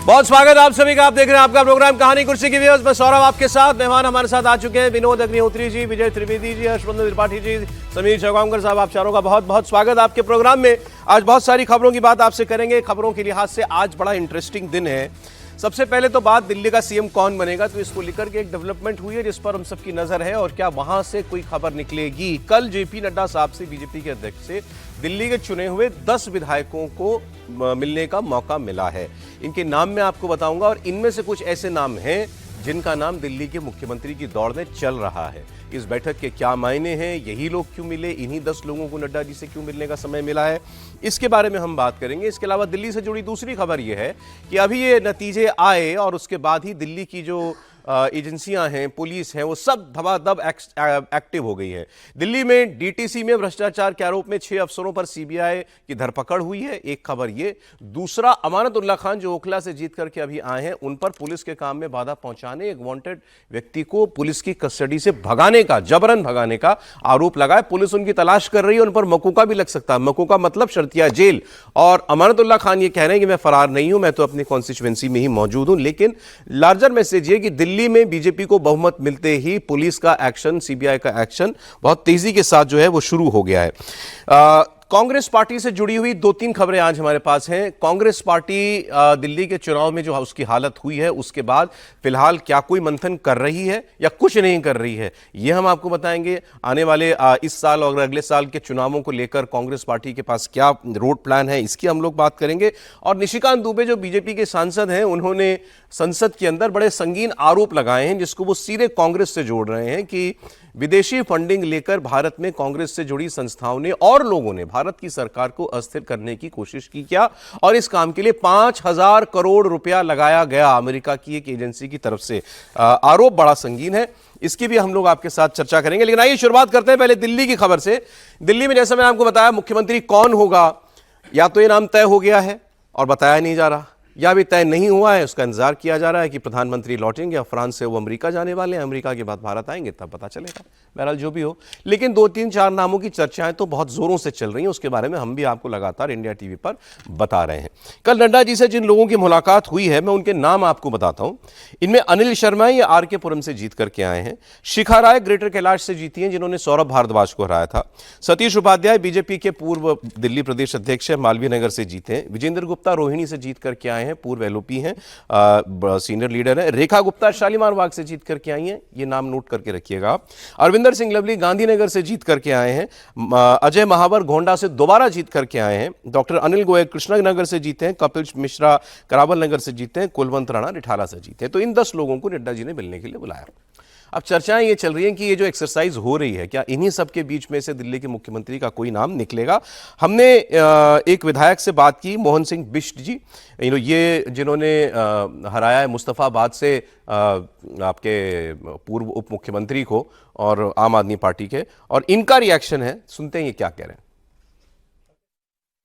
बहुत स्वागत आप सभी का। आप देख रहे हैं आपका प्रोग्राम कहानी कुर्सी की व्यूअर्स। मैं सौरभ आपके साथ। मेहमान हमारे साथ आ चुके हैं विनोद अग्निहोत्री जी, विजय त्रिवेदी जी, हर्षवर्धन त्रिपाठी जी, समीर चौगांवकर साहब। आप चारों का बहुत बहुत स्वागत आपके प्रोग्राम में। आज बहुत सारी खबरों की बात आपसे करेंगे। खबरों के लिहाज से आज बड़ा इंटरेस्टिंग दिन है। सबसे पहले तो बात दिल्ली का सीएम कौन बनेगा, तो इसको लेकर के एक डेवलपमेंट हुई है जिस पर हम सबकी नजर है और क्या वहां से कोई खबर निकलेगी। कल जेपी नड्डा साहब से, बीजेपी के अध्यक्ष से, दिल्ली के चुने हुए 10 विधायकों को मिलने का मौका मिला है। इनके नाम मैं आपको बताऊंगा और इनमें से कुछ ऐसे नाम हैं जिनका नाम दिल्ली के मुख्यमंत्री की दौड़ में चल रहा है। इस बैठक के क्या मायने हैं, यही लोग क्यों मिले, इन्हीं 10 लोगों को नड्डा जी से क्यों मिलने का समय मिला है, इसके बारे में हम बात करेंगे। इसके अलावा दिल्ली से जुड़ी दूसरी खबर यह है कि अभी ये नतीजे आए और उसके बाद ही दिल्ली की जो एजेंसियां हैं, पुलिस हैं, वो सब धबाधब एक्टिव हो गई है। दिल्ली में डीटीसी में भ्रष्टाचार के आरोप में 6 अफसरों पर सीबीआई की धरपकड़ हुई है। एक खबर ये। दूसरा, अमानतुल्लाह खान जो ओखला से जीत करके अभी आए हैं, उन पर पुलिस के काम में बाधा पहुंचाने, एक वांटेड व्यक्ति को पुलिस की कस्टडी से भगाने का, जबरन भगाने का आरोप लगा है। पुलिस उनकी तलाश कर रही है। उन पर मकूका भी लग सकता है। मकूका मतलब शर्तिया जेल। और अमानतुल्लाह खान ये कह रहे हैं कि मैं फरार नहीं हूं, मैं तो अपनी कॉन्स्टिट्यूएंसी में ही मौजूद हूं। लेकिन लार्जर मैसेज ये कि दिल्ली में बीजेपी को बहुमत मिलते ही पुलिस का एक्शन, सीबीआई का एक्शन बहुत तेजी के साथ जो है वो शुरू हो गया है। कांग्रेस पार्टी से जुड़ी हुई 2-3 खबरें आज हमारे पास हैं। कांग्रेस पार्टी दिल्ली के चुनाव में जो उसकी हालत हुई है उसके बाद फिलहाल क्या कोई मंथन कर रही है या कुछ नहीं कर रही है, यह हम आपको बताएंगे। आने वाले इस साल और अगले साल के चुनावों को लेकर कांग्रेस पार्टी के पास क्या रोड प्लान है, इसकी हम लोग बात करेंगे। और निशिकांत दुबे जो बीजेपी के सांसद हैं, उन्होंने संसद के अंदर बड़े संगीन आरोप लगाए हैं जिसको वो सीधे कांग्रेस से जोड़ रहे हैं कि विदेशी फंडिंग लेकर भारत में कांग्रेस से जुड़ी संस्थाओं ने और लोगों ने भारत की सरकार को अस्थिर करने की कोशिश की क्या, और इस काम के लिए 5,000 करोड़ रुपया लगाया गया अमेरिका की एक एजेंसी की तरफ से। आरोप बड़ा संगीन है, इसकी भी हम लोग आपके साथ चर्चा करेंगे। लेकिन आइए शुरुआत करते हैं पहले दिल्ली की खबर से। दिल्ली में जैसा मैंने आपको बताया, मुख्यमंत्री कौन होगा, या तो ये नाम तय हो गया है और बताया नहीं जा रहा, या भी तय नहीं हुआ है, उसका इंतजार किया जा रहा है कि प्रधानमंत्री लौटेंगे या फ्रांस से वो अमेरिका जाने वाले हैं, अमेरिका के बाद भारत आएंगे, तब पता चलेगा। बहरहाल जो भी हो, लेकिन 2-3-4 नामों की चर्चाएं तो बहुत जोरों से चल रही हैं। उसके बारे में हम भी आपको लगातार इंडिया टीवी पर बता रहे हैं। कल नड्डा जी से जिन लोगों की मुलाकात हुई है, मैं उनके नाम आपको बताता हूं। इनमें अनिल शर्मा, ये आर.के. पुरम से जीत करके आए हैं। शिखा राय ग्रेटर कैलाश से जीती हैं, जिन्होंने सौरभ भारद्वाज को हराया था। सतीश उपाध्याय बीजेपी के पूर्व दिल्ली प्रदेश अध्यक्ष है, मालवीय नगर से जीते हैं। विजेंद्र गुप्ता रोहिणी से जीत करके आए हैं, पूर्व एलओपी हैं, सीनियर लीडर है। रेखा गुप्ता शालीमार बाग से जीत करके आई हैं, ये नाम नोट करके रखिएगा आप। अरविंदर सिंह लवली गांधीनगर से जीत करके आए हैं। अजय महावर गोंडा से दोबारा जीत करके आए हैं। डॉक्टर अनिल गोयल कृष्णनगर से जीते हैं। कपिल मिश्रा करावल नगर से जीते हैं। कुलवंत राणा रिठाला से जीते हैं। तो इन 10 लोगों को नड्डा जी ने मिलने के लिए बुलाया। अब चर्चाएं ये चल रही हैं कि ये जो एक्सरसाइज हो रही है, क्या इन्हीं सब के बीच में से दिल्ली के मुख्यमंत्री का कोई नाम निकलेगा। हमने एक विधायक से बात की, मोहन सिंह बिष्ट जी, ये जिन्होंने हराया है मुस्तफाबाद से आपके पूर्व उप मुख्यमंत्री को और आम आदमी पार्टी के, और इनका रिएक्शन है, सुनते हैं ये क्या कह रहे हैं।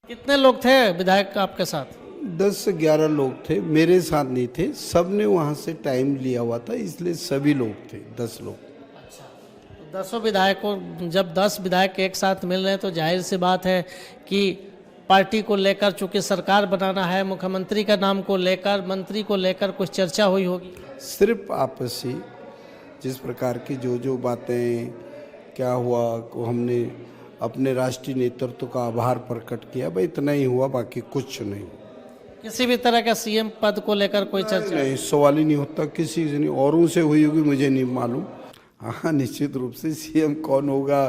कितने लोग थे विधायक आपके साथ? 10 से 11 लोग थे, मेरे साथ नहीं थे। सब ने वहाँ से टाइम लिया हुआ था, इसलिए सभी लोग थे, 10 लोग। अच्छा, तो 10 विधायकों, जब 10 विधायक एक साथ मिल रहे हैं तो जाहिर सी बात है कि पार्टी को लेकर, चूंकि सरकार बनाना है, मुख्यमंत्री का नाम को लेकर, मंत्री को लेकर कुछ चर्चा हुई होगी। सिर्फ आपसी जिस प्रकार की जो बातें क्या हुआ, को हमने अपने राष्ट्रीय नेतृत्व का आभार प्रकट किया, भाई इतना ही हुआ, बाकी कुछ नहीं। किसी भी तरह का सीएम पद को लेकर कोई चर्चा नहीं, सवाल ही नहीं होता किसी से नहीं। औरों से हुई होगी मुझे नहीं मालूम। हाँ, निश्चित रूप से सीएम कौन होगा,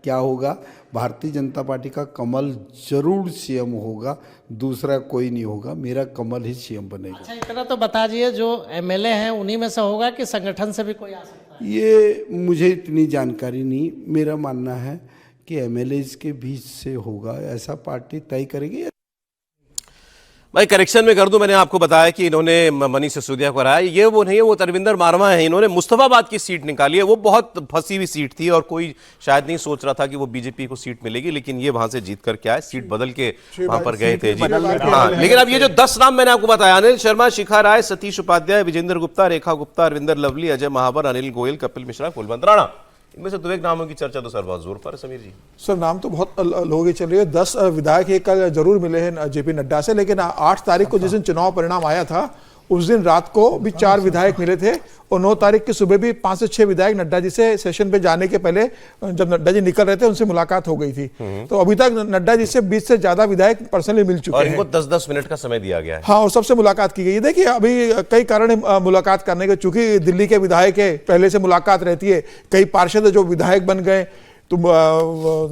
क्या होगा, भारतीय जनता पार्टी का कमल जरूर सीएम होगा, दूसरा कोई नहीं होगा। मेरा कमल ही सीएम बनेगा। अच्छा, इतना तो बता दीजिए, जो एमएलए हैं उन्हीं में से होगा कि संगठन से भी कोई आ सकता है? ये मुझे इतनी जानकारी नहीं। मेरा मानना है कि एमएलए के बीच से होगा, ऐसा पार्टी तय करेगी। भाई करेक्शन में कर दूं, मैंने आपको बताया कि इन्होंने मनीष सिसोदिया को हराया, ये वो नहीं है, वो तरविंदर मारमा है। इन्होंने मुस्तफाबाद की सीट निकाली है, वो बहुत फंसी हुई सीट थी और कोई शायद नहीं सोच रहा था कि वो बीजेपी को सीट मिलेगी, लेकिन ये वहां से जीत कर क्या है, सीट बदल के वहां पर गए थे जी। हाँ, लेकिन अब ये जो 10 नाम मैंने आपको बताया, अनिल शर्मा, शिखा राय, सतीश उपाध्याय, विजेंद्र गुप्ता, रेखा गुप्ता, अरविंदर लवली, अजय महावर, अनिल गोयल, कपिल मिश्रा, कुलवंत राणा, इनमें से 2-1 नामों की चर्चा तो सर बहुत जोर पर है। समीर जी, सर नाम तो बहुत लोगों की चल रही है। 10 विधायक कल जरूर मिले हैं जेपी नड्डा से, लेकिन 8 तारीख को जिस दिन चुनाव परिणाम आया था उस दिन रात को भी 4 विधायक मिले थे और 9 तारीख की सुबह भी 5 से 6 विधायक नड्डा जी से सेशन पे जाने के पहले, जब नड्डा जी निकल रहे थे, उनसे मुलाकात हो गई थी। तो अभी तक नड्डा जी से 20 से ज्यादा विधायक पर्सनली मिल चुके और हैं। इनको 10-10 मिनट का समय दिया गया है। हाँ, और सबसे मुलाकात की गई है। देखिए, अभी कई कारण है मुलाकात करने के, चूंकि दिल्ली के विधायक है, पहले से मुलाकात रहती है। कई पार्षद जो विधायक बन गए, तो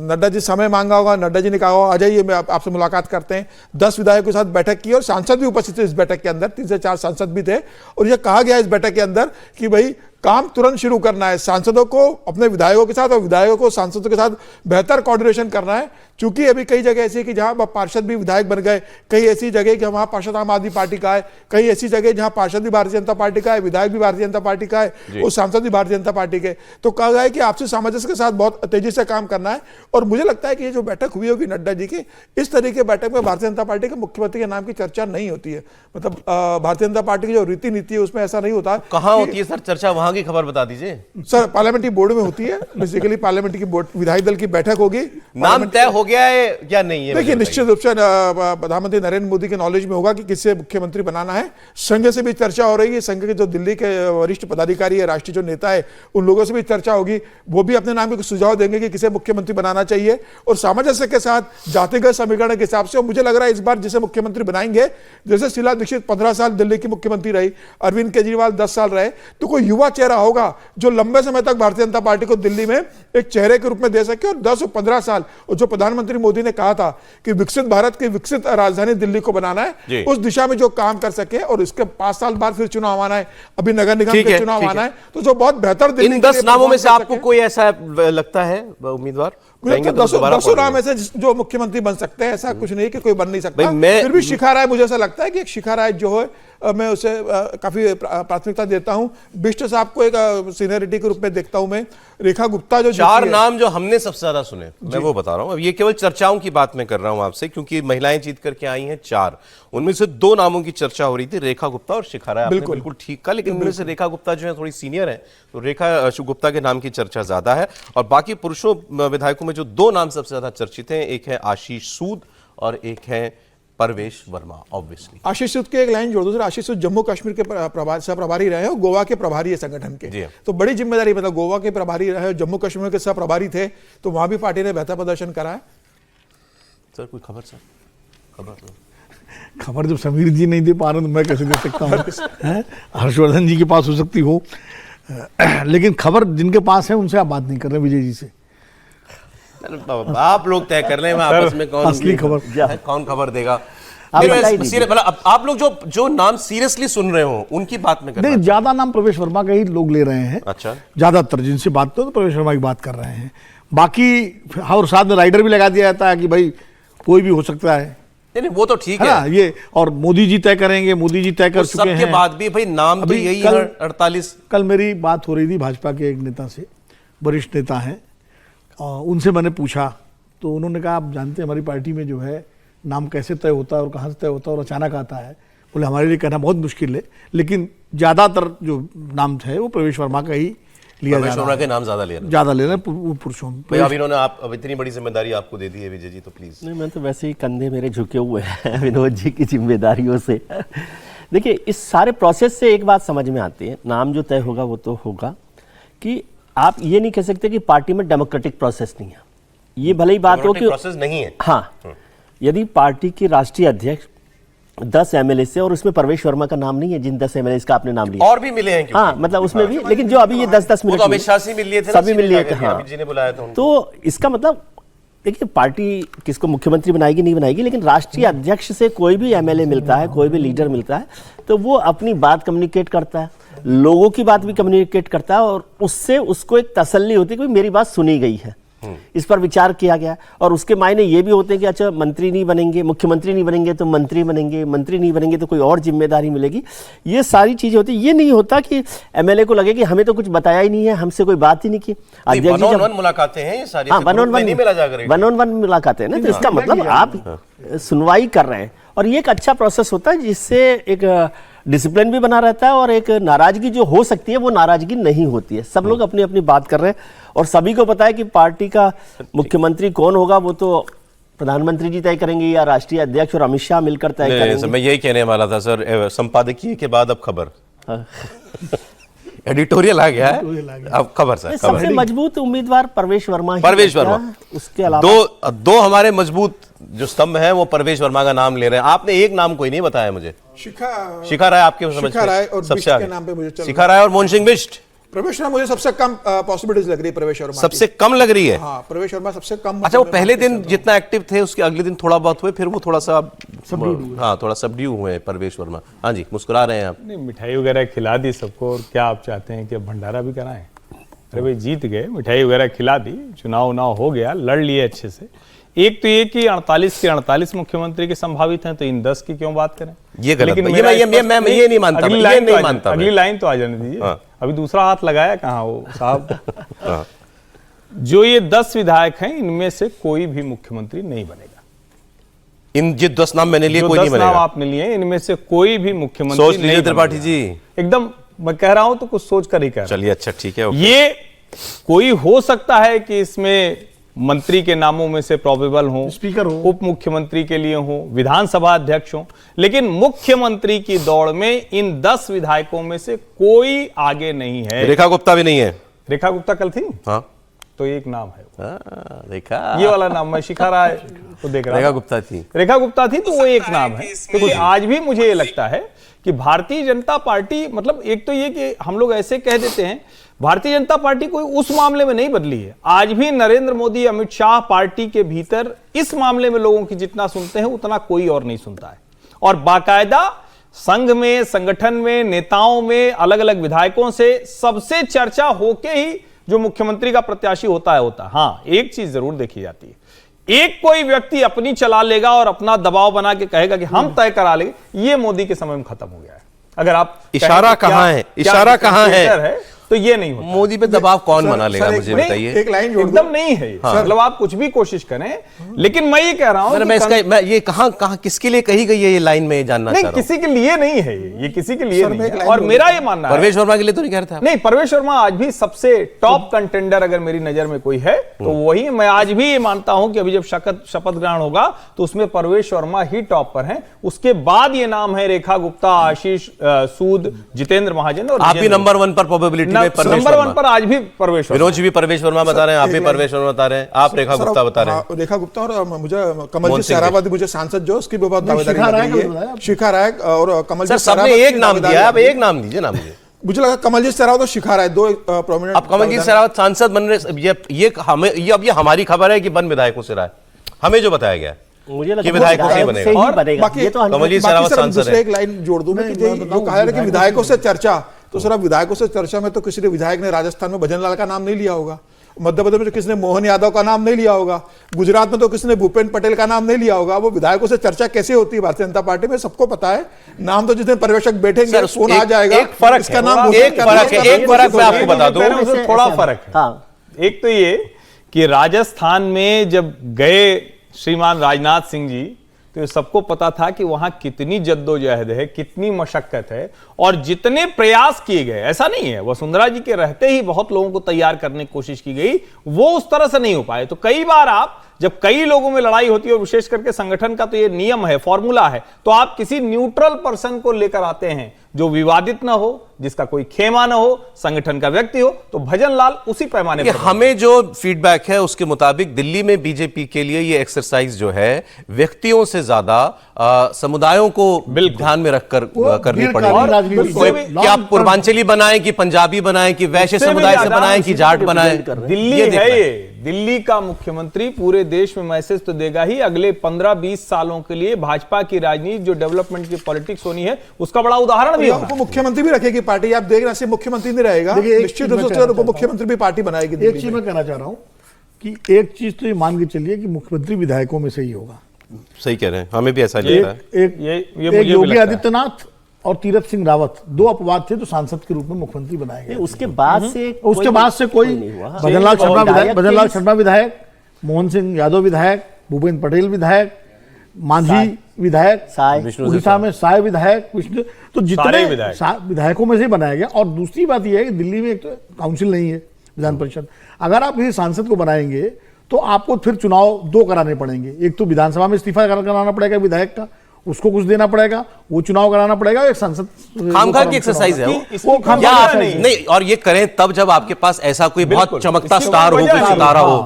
नड्डा जी समय मांगा होगा, नड्डा जी ने कहा होगा आ जाइए, मैं आपसे मुलाकात करते हैं। 10 विधायकों के साथ बैठक की और सांसद भी उपस्थित थे इस बैठक के अंदर, 3 से 4 सांसद भी थे। और यह कहा गया इस बैठक के अंदर कि भाई काम तुरंत शुरू करना है, सांसदों को अपने विधायकों के साथ और विधायकों को सांसदों के साथ बेहतर कोऑर्डिनेशन करना है। चूंकि अभी कई जगह ऐसी है कि जहां पार्षद भी विधायक बन गए, कई ऐसी जगह कि वहां पार्षद आम आदमी पार्टी का है, कई ऐसी जगह जहां पार्षद भी भारतीय जनता पार्टी का है, विधायक भी भारतीय जनता पार्टी का है और सांसद भी भारतीय जनता पार्टी के। तो कहा गया है कि आपसी सामंजस्य के साथ बहुत तेजी से काम करना है। और मुझे लगता है कि ये जो बैठक हुई होगी नड्डा जी की, इस तरीके की बैठक में भारतीय जनता पार्टी के मुख्यमंत्री के नाम की चर्चा नहीं होती है। मतलब भारतीय जनता पार्टी की जो रीति नीति है उसमें ऐसा नहीं होता। कहाँ होती है सर चर्चा? वहां की खबर बता दीजिए सर। पार्लियामेंट्री बोर्ड में होती है, बेसिकली पार्लियामेंट्री की बोर्ड, विधायक दल की बैठक होगी। नाम तय हो गया है या नहीं है? देखिए, निश्चित रूप से प्रधानमंत्री नरेंद्र मोदी के नॉलेज में होगा कि किससे मुख्यमंत्री बनाना है। संघ से भी चर्चा हो रही है, संघ के जो दिल्ली के वरिष्ठ पदाधिकारी है, राष्ट्रीय जो नेता है, उन लोगों से भी चर्चा होगी। वो भी अपने नाम के सुझाव देंगे कि किसे मुख्यमंत्री बनाना चाहिए। और सामंजस्य के साथ जातिगत समीकरण के हिसाब से, और मुझे लग रहा है इस बार जिसे मुख्यमंत्री बनाएंगे, जैसे शीला दीक्षित 15 साल दिल्ली की मुख्यमंत्री रही, अरविंद केजरीवाल 10 साल रहे, तो कोई युवा चेहरा होगा जो लंबे समय तक भारतीय जनता पार्टी को दिल्ली में एक चेहरे के रूप में दे सके। और 10 और 15 साल, और जो प्रधानमंत्री मोदी ने कहा था कि विकसित भारत की विकसित राजधानी दिल्ली को बनाना है, उस दिशा में जो काम कर सके। और इसके 5 साल बाद फिर चुनाव आना है, अभी नगर निगम के चुनाव आना है, तो जो बहुत बेहतर दिल्ली। इन 10 नामों में से आपको कोई ऐसा लगता है उम्मीदवार? दसों नाम ऐसे जो मुख्यमंत्री बन सकते हैं, ऐसा कुछ नहीं कि कोई बन नहीं सकता। फिर भी शिखा राय, मुझे ऐसा लगता है कि एक शिखा राय जो है, मैं उसे काफी प्राथमिकता देता हूं। बिष्ट साहब को एक सीनियरिटी के रूप में देखता हूं मैं। रेखा गुप्ता जो 4 नाम जो हमने सबसे ज्यादा सुने, मैं वो बता रहा हूं। अब ये केवल चर्चाओं की बात मैं कर रहा हूं आपसे, क्योंकि महिलाएं जीत करके आई हैं 4, उनमें से 2 नामों की चर्चा हो रही थी, रेखा गुप्ता और शिखा राय। आपने बिल्कुल ठीक कहा, लेकिन उनमें से रेखा गुप्ता जो है थोड़ी सीनियर है, तो रेखा गुप्ता के नाम की चर्चा ज्यादा है। और बाकी पुरुषों विधायकों में जो 2 नाम सबसे ज्यादा चर्चित हैं, एक है आशीष सूद और एक है परवेश वर्मा। ऑब्वियसली आशीष सूद के एक लाइन जोड़ दो सर। आशीष सूद जम्मू कश्मीर के प्रभारी रहे हैं, गोवा के प्रभारी है संगठन के, तो बड़ी जिम्मेदारी, मतलब गोवा के प्रभारी रहे, जम्मू कश्मीर के सह प्रभारी थे, तो वहां भी पार्टी ने बेहतर प्रदर्शन करा है। सर कोई खबर? सर खबर जब समीर जी नहीं दे पा रहे तो मैं कैसे दे सकता हूँ? हर्षवर्धन जी के पास हो सकती हो, लेकिन खबर जिनके पास है उनसे आप बात नहीं कर रहे विजय जी से। आप लोग तय कर रहे हैं आपस में कौन असली खबर, कौन खबर देगा। आप लोग जो नाम सीरियसली सुन रहे हो उनकी बात में कर रहे हैं। ज्यादा नाम प्रवेश वर्मा का ही लोग ले रहे हैं। अच्छा, ज्यादातर जिनसे बात तो प्रवेश वर्मा की बात कर रहे हैं। बाकी और साथ में राइडर भी लगा दिया जाता है कि भाई कोई भी हो सकता है। नहीं, वो तो ठीक है ये, और मोदी जी तय करेंगे, मोदी जी तय कर चुके हैं। सबके बाद भी भाई नाम तो यही है 48। कल मेरी बात हो रही थी भाजपा के एक नेता से, वरिष्ठ नेता हैं, उनसे मैंने पूछा तो उन्होंने कहा आप जानते हैं हमारी पार्टी में जो है नाम कैसे तय होता है और कहाँ से तय होता है और अचानक आता है। बोले हमारे लिए कहना बहुत मुश्किल है, लेकिन ज़्यादातर जो नाम है वो प्रवेश वर्मा का ही लिया जा रहा है। के नाम ज़्यादा ले रहे हैं पुरुषों में। अब इन्होंने अब इतनी बड़ी जिम्मेदारी आपको दे दी है विजय जी, तो प्लीज़। नहीं, मैं तो वैसे ही कंधे मेरे झुके हुए हैं विनोद जी की जिम्मेदारियों से। देखिए, इस सारे प्रोसेस से एक बात समझ में आती है, नाम जो तय होगा वो तो होगा, कि आप ये नहीं कह सकते कि पार्टी में डेमोक्रेटिक प्रोसेस नहीं है। ये भले ही बात हो कि प्रोसेस नहीं है। हाँ, यदि पार्टी की राष्ट्रीय अध्यक्ष 10 एमएलए से, और उसमें परवेश वर्मा का नाम नहीं है, जिन 10 एमएलए का आपने नाम लिया, और भी मिले हैं क्योंकि। हाँ, मतलब उसमें भी, लेकिन जो अभी ये 10-10 मिनट अमित शाह से मिल लिए थे, सभी मिल लिए थे। हाँ, जी ने बुलाया था। तो इसका मतलब देखिए, पार्टी किसको मुख्यमंत्री बनाएगी नहीं बनाएगी, लेकिन राष्ट्रीय अध्यक्ष से कोई भी एमएलए मिलता है, कोई भी लीडर मिलता है, तो वो अपनी बात कम्युनिकेट करता है, लोगों की बात भी कम्युनिकेट करता है, और उससे उसको एक तसल्ली होती है कि मेरी बात सुनी गई है, इस पर विचार किया गया। और उसके मायने ये भी होते हैं कि अच्छा मंत्री नहीं बनेंगे, मुख्यमंत्री नहीं बनेंगे तो मंत्री बनेंगे, मंत्री नहीं बनेंगे तो कोई और जिम्मेदारी मिलेगी। ये सारी चीजें होती है। ये नहीं होता कि एमएलए को लगे कि हमें तो कुछ बताया ही नहीं है, हमसे कोई बात ही नहीं की। वन ऑन वन मुलाकातें हैं ये सारी। हाँ, वन ऑन वन मुलाकातें हैं ना, तो इसका मतलब आप सुनवाई कर रहे हैं, और ये एक अच्छा प्रोसेस होता है जिससे एक डिसिप्लिन भी बना रहता है, और एक नाराजगी जो हो सकती है वो नाराजगी नहीं होती है। सब लोग अपनी अपनी बात कर रहे हैं, और सभी को पता है कि पार्टी का मुख्यमंत्री कौन होगा वो तो प्रधानमंत्री जी तय करेंगे या राष्ट्रीय अध्यक्ष और अमित शाह मिलकर तय नहीं, सर, करेंगे? मैं यही कहने वाला था सर, संपादकीय के बाद अब खबर, हाँ। एडिटोरियल आ गया है, अब खबर सर, खबर। सबसे मजबूत उम्मीदवार परवेश वर्मा ही परवेश है क्या? वर्मा, उसके अलावा दो हमारे मजबूत जो स्तंभ हैं वो परवेश वर्मा का नाम ले रहे हैं। आपने एक नाम कोई नहीं बताया मुझे। शिखा राय आपके समझ शिखा राय और सबसे बिष्ट आगे के नाम पे मुझे चल शिखा राय और मोहन सिंह बिष्ट प्रवेश वर्मा मुझे सबसे कम पॉसिबिलिटीज लग रही है। प्रवेश वर्मा सबसे कम लग रही है। हाँ, प्रवेश वर्मा सबसे कम। अच्छा, वो पहले दिन जितना एक्टिव थे उसके अगले दिन थोड़ा बहुत हुए, फिर वो थोड़ा सा हाँ थोड़ा सबड्यू हुए परवेश वर्मा। हाँ जी, मुस्कुरा रहे हैं आप। नहीं, मिठाई वगैरह खिला दी सबको, और क्या आप चाहते हैं कि अब भंडारा भी कराएं? अरे भाई जीत गए, मिठाई वगैरह खिला दी, चुनाव हो गया, लड़ लिए अच्छे से। एक तो ये कि 48 के 48 मुख्यमंत्री के संभावित हैं, तो इन 10 की क्यों बात करें? ये गलत है। मेरा ये स्पष्ट- मैं ये नहीं मानता, अगली मैं लाइन ये तो नहीं आ मानता जाने- मैं। अगली लाइन तो आ जाने दीजिए। हाँ। अभी दूसरा हाथ लगाया कहाँ वो साहब? हाँ। जो ये 10 विधायक हैं, इनमें से कोई भी मुख्यमंत्री नहीं बनेगा। इन जो 10 नाम मैंने लिए जो कोई 10 नहीं नाम बनेगा। आपने लिए, इनमें से कोई भी मुख्यमंत्री सोच लीजिए नहीं त्रिपाठी बनेगा। जी। एकदम मैं कह रहा हूं तो कुछ सोच कर ही कह रहा हूं। चलिए, अच्छा ठीक है, ओके। ये कोई हो सकता है कि इसमें मंत्री के नामों में से प्रोबेबल हो, स्पीकर हो, उप मुख्यमंत्री के लिए हो, विधानसभा अध्यक्ष हो, लेकिन मुख्यमंत्री की दौड़ में इन 10 विधायकों में से कोई आगे नहीं है। रेखा गुप्ता भी नहीं है। रेखा गुप्ता कल थी, हाँ, तो एक नाम है, रेखा, ये वाला नाम। मैं शिखा राय को देख रहा रेखा हूं। गुप्ता थी। रेखा गुप्ता थी, तो वो एक नाम है। क्योंकि आज भी मुझे ये लगता है कि भारतीय जनता पार्टी, मतलब एक तो ये कि हम लोग ऐसे कह देते हैं, भारतीय जनता पार्टी कोई उस मामले में नहीं बदली है। आज भी नरेंद्र मोदी, अमित शाह पार्टी के भीतर इस मामले में लोगों की जितना सुनते हैं उतना कोई और नहीं सुनता है। और बाकायदा संघ में, संगठन में, नेताओं में, अलग अलग विधायकों से सबसे चर्चा होके ही जो मुख्यमंत्री का प्रत्याशी होता है। हाँ, एक चीज जरूर देखी जाती है, एक कोई व्यक्ति अपनी चला लेगा और अपना दबाव बना के कहेगा कि हम तय करा लेंगे, ये मोदी के समय में खत्म हो गया है। अगर आप इशारा कहां है? इशारा कहां है? तो ये नहीं होता। मोदी पे दबाव कौन बना लेगा, मुझे नहीं, बताइए। एक लाइन जोड़ दूं? एकदम नहीं है। मतलब आप कुछ भी कोशिश करें, लेकिन मैं ये कह रहा हूं मैं इसका मैं ये कहां किसके लिए कही गई है ये लाइन में जानना नहीं, चाह रहा हूं। किसी के लिए नहीं है ये किसी के लिए सर, नहीं मैं एक है। लाइन और जोड़ मेरा ये मानना है, परवेश वर्मा के लिए तो नहीं कह रहा था। नहीं, परवेश वर्मा आज भी सबसे टॉप कंटेंडर अगर मेरी नजर में कोई है तो वही। मैं आज भी ये मानता हूं कि अभी जब शपथ ग्रहण होगा तो उसमें परवेश वर्मा ही टॉप पर हैं। उसके बाद ये नाम है रेखा गुप्ता, आशीष सूद, जितेंद्र महाजन और आप भी नंबर 1 पर प्रोबेबिलिटी में परवेश नंबर 1 वर्मा। पर आज भी परवेश वर्मा। विनोद जी भी परवेश वर्मा बता रहे हैं, आप भी परवेश वर्मा बता रहे हैं, आप रेखा गुप्ता बता रहे हैं। रेखा गुप्ता और मुझे मोहन कमलजीत सिंह सहरावत, मुझे सांसद जो उसकी भी बहुत दावेदारी शिखा लग राय रही का है। बताया आपने। शिखा राय और कमलजीत सर, सबने सहरावत एक की नाम दावेदारी दिया, आप लग रही एक नाम दीजिए ना मुझे। है। मुझे लगा कमलजीत सहरावत और शिखा राय दो प्रोमिनेंट। अब कमलजीत सहरावत सांसद बन रहे, ये हमें अब ये हमारी खबर है कि 1 विधायकों से राय हमें जो बताया गया है मुझे लगता कि है विधायकों से विधायक बनेगा। से ही और बनेगा। बाकी ये तो कमलजीत बाकी सहरावत सर, सांसद दूसरे है। एक लाइन जोड़ दूं मैं कि मैं जो बताऊं, कहा जा रहा है कि विधायकों विधायकों से चर्चा, तो सर अब विधायकों से चर्चा में तो किसी ने विधायक ने राजस्थान में भजन लाल का नाम नहीं लिया होगा, मध्य प्रदेश में तो किसी ने मोहन यादव का नाम नहीं लिया होगा, गुजरात में तो किसी ने भूपेन्द्र पटेल का नाम नहीं लिया होगा। वो विधायकों से चर्चा कैसे होती है भारतीय जनता पार्टी में, सबको पता है। नाम तो जितने पर्यवेक्षक बैठेंगे सर, फोन आ जाएगा। एक फर्क इसका है, नाम एक घोषित करना फर्क है, इसका एक नाम फर्क मैं घोषित आपको होगा। बता दूं। उसमें थोड़ा फर्क है। हाँ, एक तो ये कि राजस्थान में जब गए श्रीमान राजनाथ सिंह जी, तो सबको पता था कि वहां कितनी जद्दोजहद है, कितनी मशक्कत है, और जितने प्रयास किए गए, ऐसा नहीं है वसुंधरा जी के रहते ही बहुत लोगों को तैयार करने की कोशिश की गई, वो उस तरह से नहीं हो पाए। तो कई बार आप जब कई लोगों में लड़ाई होती है, और विशेष करके संगठन का तो ये नियम है, फॉर्मूला है, तो आप किसी न्यूट्रल पर्सन को लेकर आते हैं जो विवादित ना हो, जिसका कोई खेमा ना हो, संगठन का व्यक्ति हो। तो भजन लाल उसी पैमाने पर हमें जो फीडबैक है उसके मुताबिक दिल्ली में बीजेपी के लिए ये एक्सरसाइज जो है व्यक्तियों से ज्यादा समुदायों को ध्यान में रखकर करनी दीर्घकालीन पड़ेगी। राजनीति कोई- से कि आप पूर्वांचली बनाएं कि पंजाबी बनाएं कि वैश्य उससे भी समुदाय से ज्यादा बनाएं कि जाट बनाएं, दिल्ली ये देखना है ये। दिल्ली का मुख्यमंत्री पूरे देश में मैसेज तो देगा ही, अगले 15-20 सालों के लिए भाजपा की राजनीति जो डेवलपमेंट की पॉलिटिक्स होनी है उसका बड़ा उदाहरण भी होगा। उप मुख्यमंत्री भी रखेगी पार्टी, आप देख रहे हैं, सिर्फ मुख्यमंत्री नहीं रहेगा, देखिए, एक निश्चित चीज रूप मैं से कहना उप चाहता मुख्यमंत्री भी पार्टी बनाएगी एक दिल्ली चीज में। मैं कहना चाह रहा हूं कि एक चीज तो ये मान के चलिए कि मुख्यमंत्री विधायकों में से ही होगा। सही कह रहे हैं, हमें भी ऐसा लगता है। एक ये एक मुझे भी योगी लगता है। आदित्यनाथ और तीरथ सिंह रावत, दो अपवाद थे जो सांसद के रूप में मुख्यमंत्री बनाए गए। उसके बाद से उसके बाद से कोई नहीं हुआ। भजनलाल शर्मा विधायक, विधायक भजनलाल के- शर्मा विधायक, मोहन सिंह यादव विधायक, भूपेन्द्र पटेल विधायक, मांझी विधायक, साय, उड़ीसा में साय विधायक, विष्णु, तो जितने सारे विधायक। विधायकों में से ही बनाया गया। और दूसरी बात यह है कि दिल्ली में एक तो काउंसिल नहीं है, विधान परिषद। अगर आप किसी सांसद को बनाएंगे तो आपको फिर चुनाव 2 कराने पड़ेंगे। एक तो विधानसभा में इस्तीफा कराना पड़ेगा विधायक का, उसको कुछ देना पड़ेगा, वो चुनाव कराना पड़ेगा, एक संसद खामखा की एक्सरसाइज है वो खामखा नहीं, और ये करें तब जब आपके पास ऐसा कोई बहुत चमकता स्टार हो, कोई सितारा हो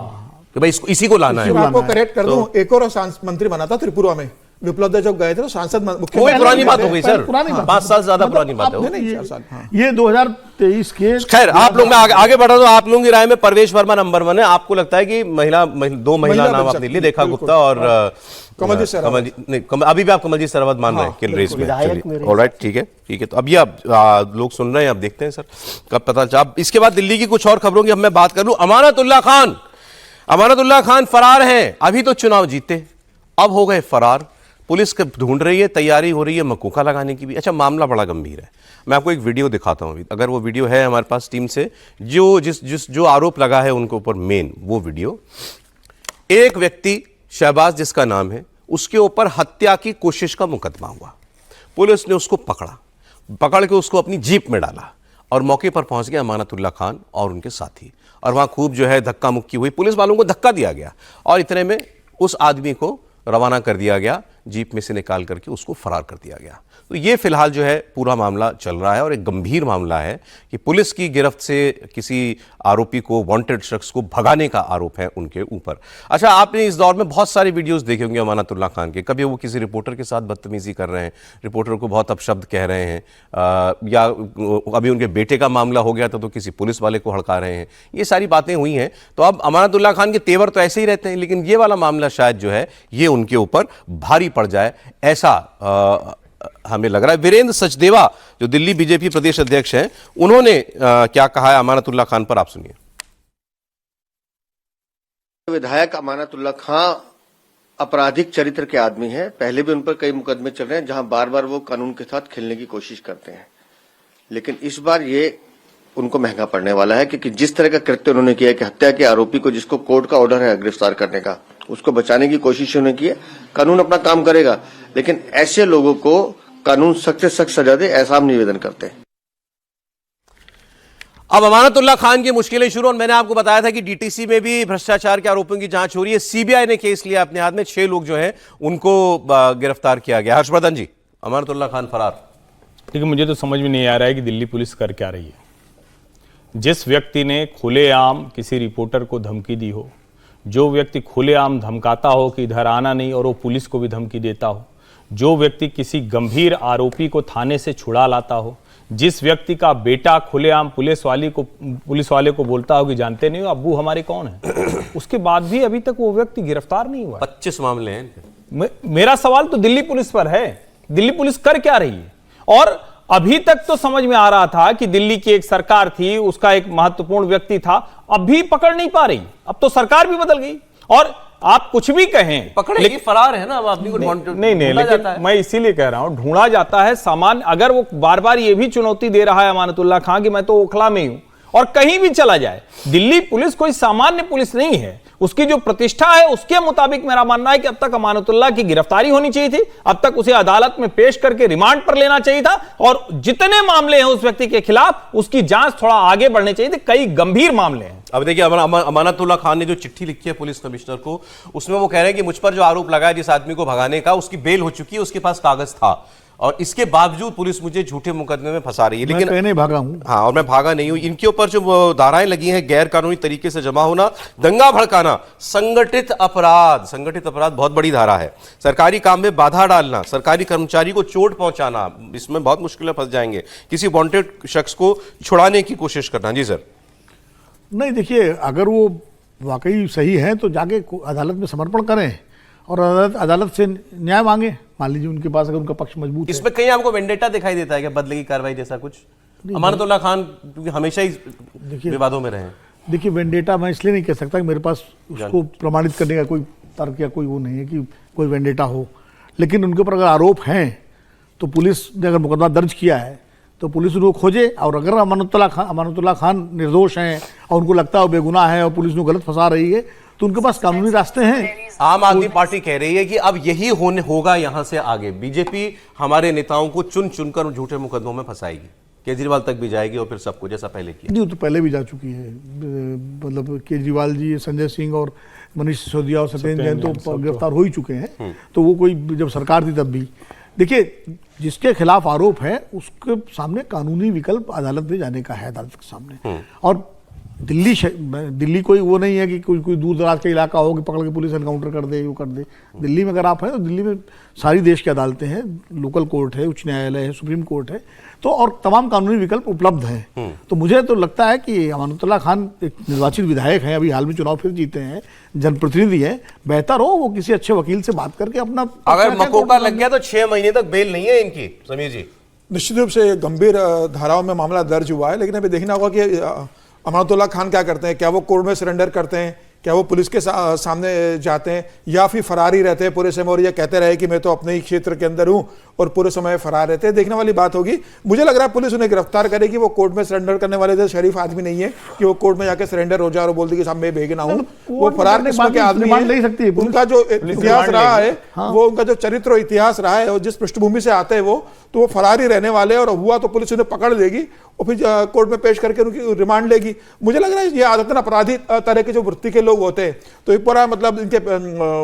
कि भाई इसी को लाना है। मैं आपको करेक्ट कर दूं, एक और मंत्री बना था त्रिपुरा में, विप्लव देव जब गए थे तो सांसद कोई पुरानी बात हो गई सर, पुरानी बात, 5 साल ज्यादा पुरानी बात है। नहीं 4 साल। ये 2023 के खैर आप लोग, मैं आगे बढ़ा तो आप लोगों की राय में परवेश वर्मा नंबर 1 है। आपको लगता है कि दो महिला नाम आपने लिए, रेखा गुप्ता और कमलजीत शेरावत। अभी भी आप कमलजीत शेरावत मान रहे हैं किल रेस में? ऑलराइट, ठीक है। तो अभी आप लोग सुन रहे हैं, आप देखते हैं सर कब पता चला। इसके बाद दिल्ली की कुछ और खबरों की अब मैं बात कर लूं। अमानतुल्लाह खान फरार हैं। अभी तो चुनाव जीते, अब हो गए फरार। पुलिस को ढूंढ रही है, तैयारी हो रही है मकूका लगाने की भी। अच्छा, मामला बड़ा गंभीर है। मैं आपको एक वीडियो दिखाता हूं, अगर वो वीडियो है हमारे पास टीम से, जो आरोप लगा है उनके ऊपर मेन वो वीडियो। एक व्यक्ति शहबाज जिसका नाम है, उसके ऊपर हत्या की कोशिश का मुकदमा हुआ। पुलिस ने उसको पकड़ के उसको अपनी जीप में डाला और मौके पर पहुंच गया अमानतुल्लाह खान और उनके साथी, और वहां खूब जो है धक्का मुक्की हुई। पुलिस वालों को धक्का दिया गया और इतने में उस आदमी को रवाना कर दिया गया, जीप में से निकाल करके उसको फरार कर दिया गया। तो ये फिलहाल जो है पूरा मामला चल रहा है और एक गंभीर मामला है कि पुलिस की गिरफ्त से किसी आरोपी को, वांटेड शख्स को भगाने का आरोप है उनके ऊपर। अच्छा, आपने इस दौर में बहुत सारे वीडियोस देखे होंगे अमानतुल्लाह खान के। कभी वो किसी रिपोर्टर के साथ बदतमीजी कर रहे हैं, रिपोर्टर को बहुत अपशब्द कह रहे हैं, या अभी उनके बेटे का मामला हो गया था तो किसी पुलिस वाले को हड़का रहे हैं। ये सारी बातें हुई हैं। तो अब अमानतुल्लाह खान के तेवर तो ऐसे ही रहते हैं, लेकिन ये वाला मामला शायद जो है ये उनके ऊपर भारी पड़ जाए, ऐसा हमें लग रहा है। वीरेंद्र सचदेवा जो दिल्ली बीजेपी प्रदेश अध्यक्ष हैं, उन्होंने क्या कहा है अमानतुल्लाह खान पर, आप सुनिए। विधायक अमानतुल्लाह खान आपराधिक चरित्र के आदमी हैं। पहले भी उन पर कई मुकदमे चल रहे हैं जहां बार बार वो कानून के साथ खेलने की कोशिश करते हैं, लेकिन इस बार ये उनको महंगा पड़ने वाला है, क्योंकि जिस तरह का कृत्य उन्होंने किया कि हत्या के आरोपी को, जिसको कोर्ट का ऑर्डर है गिरफ्तार करने का, उसको बचाने की कोशिश उन्होंने की है। कानून अपना काम करेगा, लेकिन ऐसे लोगों को कानून सख्त से सख्त सजा दे, ऐसा हम निवेदन करते हैं। अब अमानतुल्लाह खान की मुश्किलें शुरू, और मैंने आपको बताया था कि डीटीसी में भी भ्रष्टाचार के आरोपों की जांच हो रही है। सीबीआई ने केस लिया अपने हाथ में, 6 लोग जो हैं उनको गिरफ्तार किया गया। हर्षवर्धन जी, अमानतुल्लाह खान फरार। देखिए, मुझे तो समझ में नहीं आ रहा है कि दिल्ली पुलिस कर क्या रही है। जिस व्यक्ति ने खुलेआम किसी रिपोर्टर को धमकी दी हो, जो व्यक्ति खुलेआम धमकाता हो कि इधर आना नहीं और वो पुलिस को भी धमकी देता हो, जो व्यक्ति किसी गंभीर आरोपी को थाने से छुड़ा लाता हो, जिस व्यक्ति का बेटा खुलेआम पुलिस वाले को बोलता हो कि जानते नहीं हो अब्बू हमारे कौन है, उसके बाद भी अभी तक वो व्यक्ति गिरफ्तार नहीं हुआ। 25 मामले हैं। मेरा सवाल तो दिल्ली पुलिस पर है, दिल्ली पुलिस कर क्या रही है? और अभी तक तो समझ में आ रहा था कि दिल्ली की एक सरकार थी, उसका एक महत्वपूर्ण व्यक्ति था, अब भी पकड़ नहीं पा रही। अब तो सरकार भी बदल गई और आप कुछ भी कहें, लेकिन फरार है ना, अब आदमी को नहीं, लेकिन मैं इसीलिए कह रहा हूं ढूंढा जाता है सामान। अगर वो बार बार ये भी चुनौती दे रहा है अमानतुल्लाह खान कि मैं तो ओखला में ही हूं और कहीं भी चला जाए, दिल्ली पुलिस कोई सामान्य पुलिस नहीं है। उसकी जो प्रतिष्ठा है उसके मुताबिक मेरा मानना है कि अब तक अमानतुल्लाह की गिरफ्तारी होनी चाहिए थी, अब तक उसे अदालत में पेश करके रिमांड पर लेना चाहिए था, और जितने मामले हैं उस व्यक्ति के खिलाफ उसकी जांच थोड़ा आगे बढ़नी चाहिए थी। कई गंभीर मामले हैं। अब देखिए, अमानतुल्लाह खान ने जो चिट्ठी लिखी है पुलिस कमिश्नर को, उसमें वो कह रहे हैं कि मुझ पर जो आरोप लगा है जिस आदमी को भगाने का, उसकी बेल हो चुकी है, उसके पास कागज था, और इसके बावजूद पुलिस मुझे झूठे मुकदमे में फंसा रही है। लेकिन मैं भागा हूं। हाँ, और मैं भागा नहीं हूं। इनके ऊपर जो धाराएं लगी हैं, गैर कानूनी तरीके से जमा होना, दंगा भड़काना, संगठित अपराध बहुत बड़ी धारा है, सरकारी काम में बाधा डालना, सरकारी कर्मचारी को चोट पहुंचाना, इसमें बहुत मुश्किलें फंस जाएंगे, किसी वांटेड शख्स को छुड़ाने की कोशिश करना। जी सर। नहीं, देखिए, अगर वो वाकई सही है तो जाके अदालत में समर्पण करें और अदालत से न्याय मांगे। मान लीजिए उनके पास अगर उनका पक्ष मजबूत है। इसमें कहीं आपको वेंडेटा दिखाई देता है क्या, बदले की कार्रवाई जैसा कुछ? अमानतुल्लाह खान क्योंकि हमेशा ही विवादों में रहे। देखिए, वेंडेटा मैं इसलिए नहीं कह सकता कि मेरे पास उसको प्रमाणित करने का कोई तर्क या कोई वो नहीं है कि कोई वेंडेटा हो, लेकिन उनके ऊपर अगर आरोप हैं तो पुलिस ने अगर मुकदमा दर्ज किया है तो पुलिस उनको खोजे, और अगर अमानतुल्लाह खान निर्दोष हैं और उनको लगता है बेगुनाह है और पुलिस उनको गलत फंसा रही है, तो उनके पास कानूनी रास्ते हैं। आम आदमी पार्टी कह रही है कि अब यही होगा यहां से आगे, बीजेपी हमारे नेताओं को चुन चुनकर झूठे मुकदमों में फंसाएगी, केजरीवाल तक भी जाएगी और फिर सबको जैसा पहले किया। नहीं, तो पहले भी जा चुकी है, मतलब केजरीवाल जी, संजय सिंह और मनीष सिसोदिया और सत्येंद्र जैन तो गिरफ्तार हो ही चुके हैं, तो वो कोई जब सरकार थी तब भी। देखिए, जिसके खिलाफ आरोप है उसके सामने कानूनी विकल्प अदालत में जाने का है, अदालत के सामने। और दिल्ली कोई वो नहीं है कि कोई दूर दराज का इलाका हो कि पकड़ के पुलिस एनकाउंटर कर दे, वो कर दे। दिल्ली में अगर आप हैं तो दिल्ली में सारी देश की अदालतें हैं, लोकल कोर्ट है, उच्च न्यायालय है, सुप्रीम कोर्ट है, तो और तमाम कानूनी विकल्प उपलब्ध हैं। तो मुझे तो लगता है कि अमानुल्लाह खान एक निर्वाचित विधायक हैं, अभी हाल में चुनाव फिर जीते हैं, जनप्रतिनिधि हैं, बेहतर हो वो किसी अच्छे वकील से बात करके अपना, अगर मकोका लग गया तो 6 महीने तक बेल नहीं है इनकी। समीर जी, निश्चित रूप से गंभीर धाराओं में मामला दर्ज हुआ है, लेकिन अभी देखना होगा कि अमानुल्लाह खान क्या करते हैं। क्या वो कोर्ट में सरेंडर करते हैं, क्या वो पुलिस के सामने जाते हैं, या फिर फरार ही रहते हैं पूरे समय और ये कहते रहे कि मैं तो अपने ही क्षेत्र के अंदर हूं और पूरे समय फरार रहते हैं। देखने वाली बात होगी। मुझे लग रहा है पुलिस उन्हें गिरफ्तार करेगी। वो कोर्ट में सरेंडर करने वाले थे, शरीफ आदमी नहीं है कि वो कोर्ट में जाके सरेंडर हो जाए और बोल दी कि साहब मैं बेगुना हूं। वो फरार किस्म के आदमी है। उनका जो इतिहास रहा है, वो उनका जो चरित्र और इतिहास रहा है और जिस पृष्ठभूमि से आते हैं वो, तो वो फरार ही रहने वाले, और हुआ तो पुलिस उन्हें पकड़ लेगी और फिर कोर्ट में पेश करके उनकी रिमांड लेगी। मुझे लग रहा है ये आदतन अपराधी तरह के जो वृत्ति के लोग होते हैं, तो एक पूरा मतलब इनके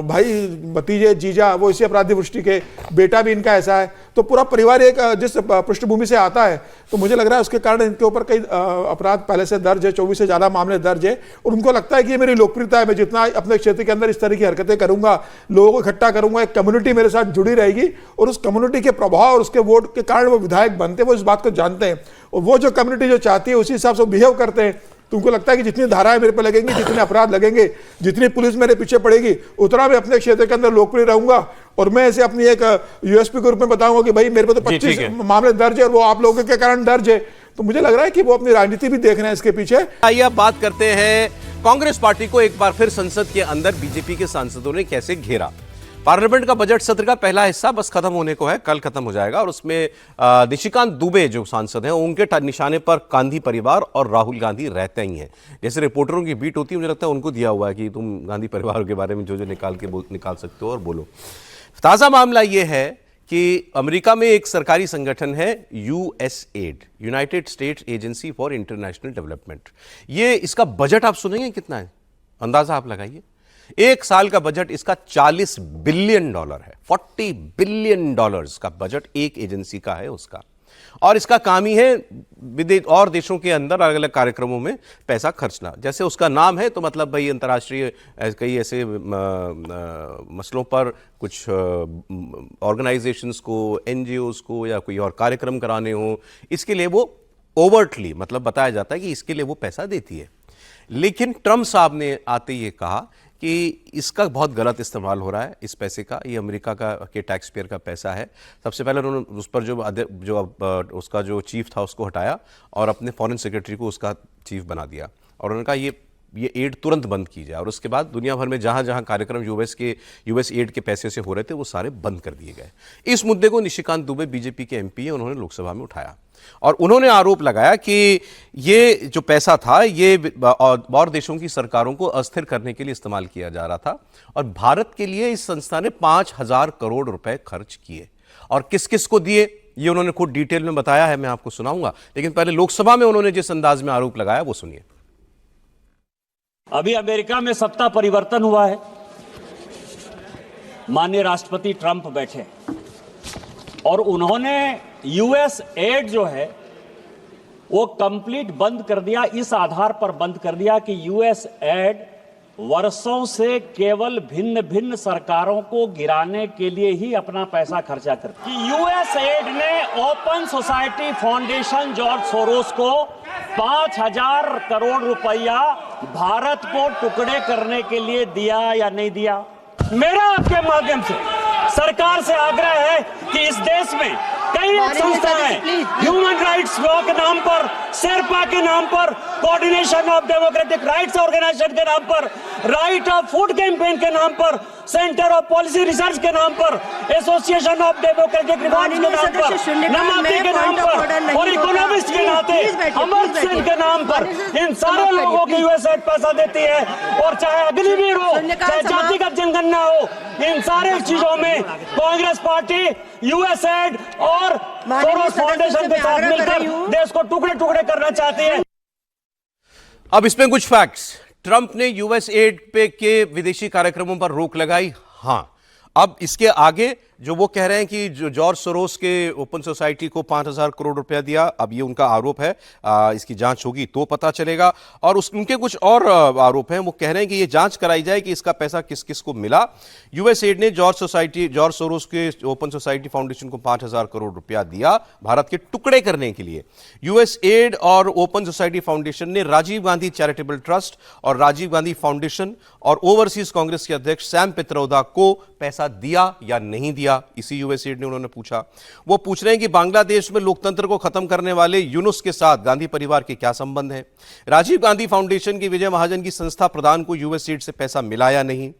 भाई, भतीजे, जीजा वो इसी अपराधी वृत्ति के, बेटा भी इनका ऐसा है, तो पूरा परिवार एक जिस पृष्ठभूमि से आता है, तो मुझे लग रहा है उसके कारण इनके ऊपर कई अपराध पहले से दर्ज है, 24 से ज्यादा मामले दर्ज है। और उनको लगता है कि ये मेरी लोकप्रियता है, मैं जितना अपने क्षेत्र के अंदर इस तरह की हरकतें करूंगा, लोगों को इकट्ठा करूंगा, एक कम्युनिटी मेरे साथ जुड़ी रहेगी, और उस कम्युनिटी के प्रभाव और उसके वोट के कारण वो विधायक बनते हैं। वो इस बात को जानते हैं, और वो जो कम्युनिटी जो चाहती है उसी हिसाब से बिहेव करते हैं। तुमको लगता है कि जितनी धाराएं मेरे पे लगेंगी, जितने अपराध लगेंगे, जितनी पुलिस मेरे पीछे पड़ेगी, उतना मैं अपने क्षेत्र के अंदर लोकप्रिय रहूंगा, और मैं ऐसे अपनी एक यूएसपी के रूप में बताऊंगा कि भाई मेरे पे तो 25 मामले दर्ज है और वो आप लोगों के कारण दर्ज है। तो मुझे लग रहा है कि वो अपनी राजनीति भी देख रहे हैं इसके पीछे। आइए अब बात करते हैं कांग्रेस पार्टी को एक बार फिर संसद के अंदर बीजेपी के सांसदों ने कैसे घेरा। पार्लियामेंट का बजट सत्र का पहला हिस्सा बस खत्म होने को है, कल खत्म हो जाएगा, और उसमें निशिकांत दुबे जो सांसद हैं उनके निशाने पर गांधी परिवार और राहुल गांधी रहते ही हैं। जैसे रिपोर्टरों की बीट होती है, मुझे लगता है उनको दिया हुआ है कि तुम गांधी परिवार के बारे में जो निकाल सकते हो और बोलो। ताज़ा मामला ये है कि अमेरिका में एक सरकारी संगठन है USAID, United states agency for international development. ये इसका बजट आप सुनेंगे कितना है, अंदाजा आप लगाइए। एक साल का बजट इसका $40 बिलियन है। $40 बिलियन का बजट एक एजेंसी का है उसका, और इसका काम ही है विदेश और देशों के अंदर अलग अलग कार्यक्रमों में पैसा खर्चना। जैसे उसका नाम है तो मतलब भाई अंतर्राष्ट्रीय कई ऐसे मसलों पर कुछ ऑर्गेनाइजेशंस को, एनजीओज को या कोई और कार्यक्रम कराने हो, इसके लिए वो ओवर्टली मतलब बताया जाता है कि इसके लिए वो पैसा देती है। लेकिन ट्रम्प साहब ने आते ये कहा कि इसका बहुत गलत इस्तेमाल हो रहा है इस पैसे का, ये अमेरिका का के टैक्स पेयर का पैसा है। सबसे पहले उन्होंने उस पर उसका जो चीफ था उसको हटाया और अपने फॉरेन सेक्रेटरी को उसका चीफ बना दिया, और उन्होंने कहा ये एड तुरंत बंद की जाए। और उसके बाद दुनिया भर में जहां जहां कार्यक्रम यूएस एड के पैसे से हो रहे थे वो सारे बंद कर दिए गए। इस मुद्दे को निशिकांत दुबे बीजेपी के एमपी है, उन्होंने लोकसभा में उठाया और उन्होंने आरोप लगाया कि ये जो पैसा था ये और देशों की सरकारों को अस्थिर करने के लिए इस्तेमाल किया जा रहा था, और भारत के लिए इस संस्था ने 5,000 करोड़ रुपए खर्च किए। और किस किस को दिए ये उन्होंने खुद डिटेल में बताया है, मैं आपको सुनाऊंगा। लेकिन पहले लोकसभा में उन्होंने जिस अंदाज में आरोप लगाया वो सुनिए। अभी अमेरिका में सत्ता परिवर्तन हुआ है, माननीय राष्ट्रपति ट्रंप बैठे और उन्होंने यूएस एड जो है वो कंप्लीट बंद कर दिया। इस आधार पर बंद कर दिया कि यूएस एड वर्षों से केवल भिन्न भिन्न सरकारों को गिराने के लिए ही अपना पैसा खर्चा करती है। यूएस एड ने open society foundation George Soros को 5,000 करोड़ रुपया भारत को टुकड़े करने के लिए दिया या नहीं दिया? मेरा आपके माध्यम से सरकार से आग्रह है कि इस देश में कई संस्थाएं ह्यूमन राइट्स लॉ के नाम पर, शेरपा के नाम पर, coordination of democratic rights organisation के नाम पर, राइट ऑफ फूड कैंपेन के नाम पर, सेंटर ऑफ पॉलिसी रिसर्च के नाम पर, एसोसिएशन ऑफ डेमोक्रेटिक रिफॉर्म्स के नाम पर, नमामि के नाम पर और इकोनॉमिस्ट के नाते अमर्त्य सेन के नाम पर इन सारे लोगों की यूएसएड पैसा देती है। और चाहे अग्निवीर हो, चाहे जातिगत जनगणना हो, इन सारे चीजों में कांग्रेस पार्टी यूएसएड और सोरोस फाउंडेशन के साथ मिलकर देश को टुकड़े टुकड़े करना चाहती है। अब इसमें कुछ फैक्ट्स। ट्रंप ने यूएस एड पे के विदेशी कार्यक्रमों पर रोक लगाई। हां, अब इसके आगे जो वो कह रहे हैं कि जो जॉर्ज सोरोस के ओपन सोसाइटी को 5,000 करोड़ रुपया दिया, अब ये उनका आरोप है। इसकी जांच होगी तो पता चलेगा। और उनके कुछ और आरोप हैं। वो कह रहे हैं कि ये जांच कराई जाए कि इसका पैसा किस किस को मिला। यूएस एड ने जॉर्ज सोरोस के ओपन सोसाइटी फाउंडेशन को 5,000 करोड़ रुपया दिया भारत के टुकड़े करने के लिए। यूएस एड और ओपन सोसाइटी फाउंडेशन ने राजीव गांधी चैरिटेबल ट्रस्ट और राजीव गांधी फाउंडेशन और ओवरसीज कांग्रेस के अध्यक्ष सैम पित्रोदा को पैसा दिया या नहीं दिया, इसी यूएस एड ने उन्होंने पूछा। वो पूछ रहे हैं कि बांग्लादेश में लोकतंत्र को खत्म करने वाले यूनुस के साथ गांधी परिवार के क्या संबंध है। राजीव गांधी फाउंडेशन की विजय महाजन की संस्था प्रधान को यूएस एड से पैसा मिला या नहीं।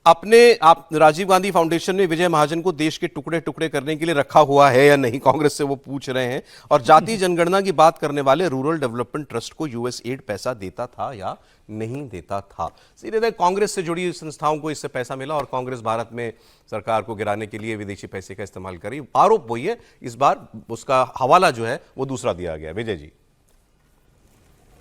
राजीव गांधी फाउंडेशन ने विजय महाजन को देश के टुकड़े टुकड़े करने के लिए रखा हुआ है या नहीं, कांग्रेस से वो पूछ रहे हैं। और जाति जनगणना की बात करने वाले रूरल डेवलपमेंट ट्रस्ट को यूएस एड पैसा देता था या नहीं देता था। सीधे कांग्रेस से जुड़ी संस्थाओं को इससे पैसा मिला और कांग्रेस भारत में सरकार को गिराने के लिए विदेशी पैसे का इस्तेमाल करी। आरोप वही है, इस बार उसका हवाला जो है वो दूसरा दिया गया। विजय जी,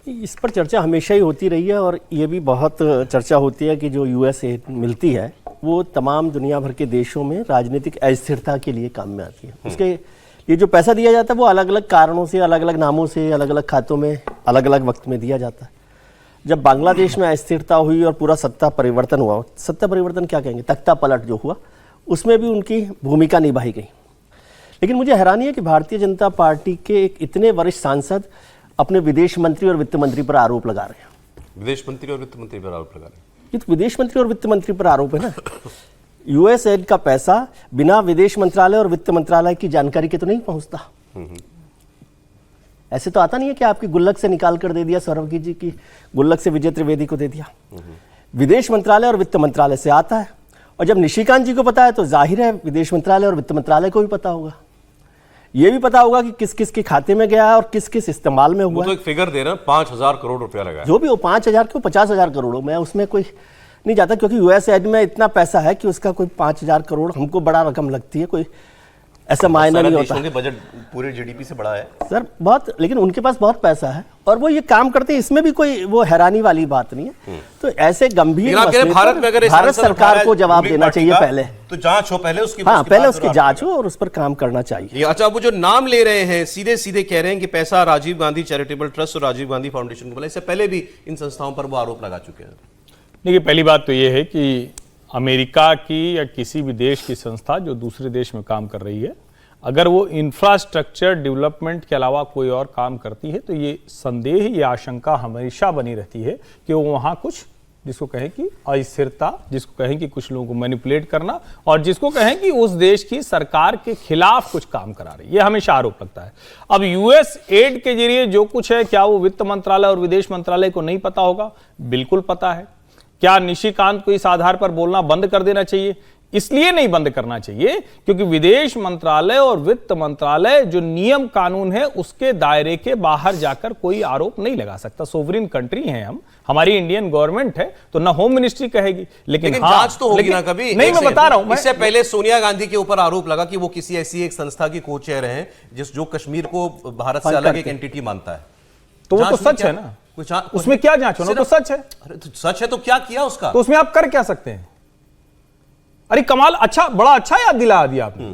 इस पर चर्चा हमेशा ही होती रही है और ये भी बहुत चर्चा होती है कि जो यूएस एड मिलती है वो तमाम दुनिया भर के देशों में राजनीतिक अस्थिरता के लिए काम में आती है। उसके ये जो पैसा दिया जाता है वो अलग अलग कारणों से, अलग अलग नामों से, अलग अलग खातों में अलग अलग वक्त में दिया जाता है। जब बांग्लादेश में अस्थिरता हुई और पूरा सत्ता परिवर्तन हुआ, सत्ता परिवर्तन क्या कहेंगे, तख्ता पलट जो हुआ, उसमें भी उनकी भूमिका निभाई गई। लेकिन मुझे हैरानी है कि भारतीय जनता पार्टी के एक इतने वरिष्ठ सांसद अपने विदेश मंत्री और वित्त मंत्री पर आरोप लगा रहे हैं। विदेश मंत्री और वित्त मंत्री पर आरोप लगा रहे हैं? ये तो विदेश मंत्री और वित्त मंत्री पर आरोप है ना। यूएस एड का पैसा बिना विदेश मंत्रालय और वित्त मंत्रालय की जानकारी के तो नहीं पहुंचता। ऐसे तो आता नहीं है कि आपकी गुल्लक से निकाल कर दे दिया, सौरभ जी की गुल्लक से विजय त्रिवेदी को दे दिया। विदेश मंत्रालय और वित्त मंत्रालय से आता है। और जब निशिकांत जी को पता है तो जाहिर है विदेश मंत्रालय और वित्त मंत्रालय को भी पता होगा। ये भी पता होगा कि किस किस के खाते में गया है और किस किस इस्तेमाल में हुआ। तो एक फिगर दे रहे हैं, 5,000 करोड़ रुपया लगा। जो भी हो, 5,000 क्यों 50,000 करोड़ हो, मैं उसमें कोई नहीं जाता, क्योंकि यूएस एड में इतना पैसा है कि उसका कोई 5,000 करोड़ हमको बड़ा रकम लगती है, कोई ऐसा मायना नहीं होता। बजट पूरे जीडीपी से बड़ा है सर बहुत, लेकिन उनके पास बहुत पैसा है और वो ये काम करते हैं, इसमें भी कोई वो हैरानी वाली बात नहीं है। तो ऐसे गंभीर भारत सरकार को जवाब देना चाहिए पहले, तो जांच हो पहले उसकी। हाँ, पहले उसकी जांच हो और उस पर काम करना चाहिए। अच्छा, वो जो नाम ले रहे हैं सीधे सीधे कह रहे हैं कि पैसा राजीव गांधी चैरिटेबल ट्रस्ट और राजीव गांधी फाउंडेशन को मिला। इससे पहले भी इन संस्थाओं पर वो आरोप लगा चुके हैं। देखिए, पहली बात तो ये है कि अमेरिका की या किसी भी देश की संस्था जो दूसरे देश में काम कर रही है, अगर वो इंफ्रास्ट्रक्चर डेवलपमेंट के अलावा कोई और काम करती है तो ये संदेह, ये आशंका हमेशा बनी रहती है कि वो वहाँ कुछ, जिसको कहें कि अस्थिरता, जिसको कहें कि कुछ लोगों को मैनिपुलेट करना, और जिसको कहें कि उस देश की सरकार के खिलाफ कुछ काम करा रही है, ये हमेशा आरोप लगता है। अब यूएस एड के जरिए जो कुछ है, क्या वो वित्त मंत्रालय और विदेश मंत्रालय को नहीं पता होगा? बिल्कुल पता है। क्या निशिकांत को इस आधार पर बोलना बंद कर देना चाहिए? इसलिए नहीं बंद करना चाहिए क्योंकि विदेश मंत्रालय और वित्त मंत्रालय जो नियम कानून है उसके दायरे के बाहर जाकर कोई आरोप नहीं लगा सकता। सोवरिन कंट्री हैं हम, हमारी इंडियन गवर्नमेंट है, तो ना होम मिनिस्ट्री कहेगी, लेकिन जांच तो होगी ना कभी। नहीं, मैं बता रहा हूं, इससे पहले सोनिया गांधी के ऊपर आरोप लगा कि वो किसी ऐसी एक संस्था की को चेयर हैं जो कश्मीर को भारत से अलग एक एंटिटी मानता है। तो वो तो सच है ना, उसमें क्या जांच होना? तो सच है। अरे तो सच है तो क्या किया उसका? तो उसमें आप कर क्या सकते हैं? अरे कमाल, अच्छा, बड़ा अच्छा याद दिला दिया आपने।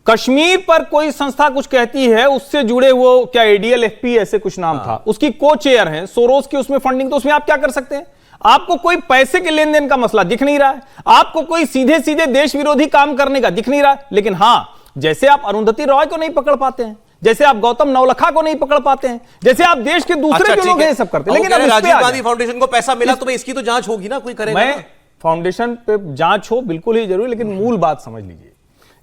कश्मीर पर कोई संस्था कुछ कहती है, उससे जुड़े वो क्या ADL-FP ऐसे कुछ नाम था, उसकी को चेयर है, सोरोस की उसमें फंडिंग, तो उसमें आप क्या कर सकते हैं? आपको कोई पैसे के लेन देन का मसला दिख नहीं रहा है, आपको कोई सीधे सीधे देश विरोधी काम करने का दिख नहीं रहा है। लेकिन हां, जैसे आप अरुंधति रॉय को नहीं पकड़ पाते हैं, जैसे आप गौतम नवलखा को नहीं पकड़ पाते हैं, जैसे आप देश के दूसरे जो लोग हैं सब करते हैं, लेकिन राजीव गांधी फाउंडेशन को पैसा मिला तो इसकी तो जांच होगी ना, कोई करेगा ना? फाउंडेशन पे जांच हो बिल्कुल ही जरूरी, लेकिन मूल बात समझ लीजिए,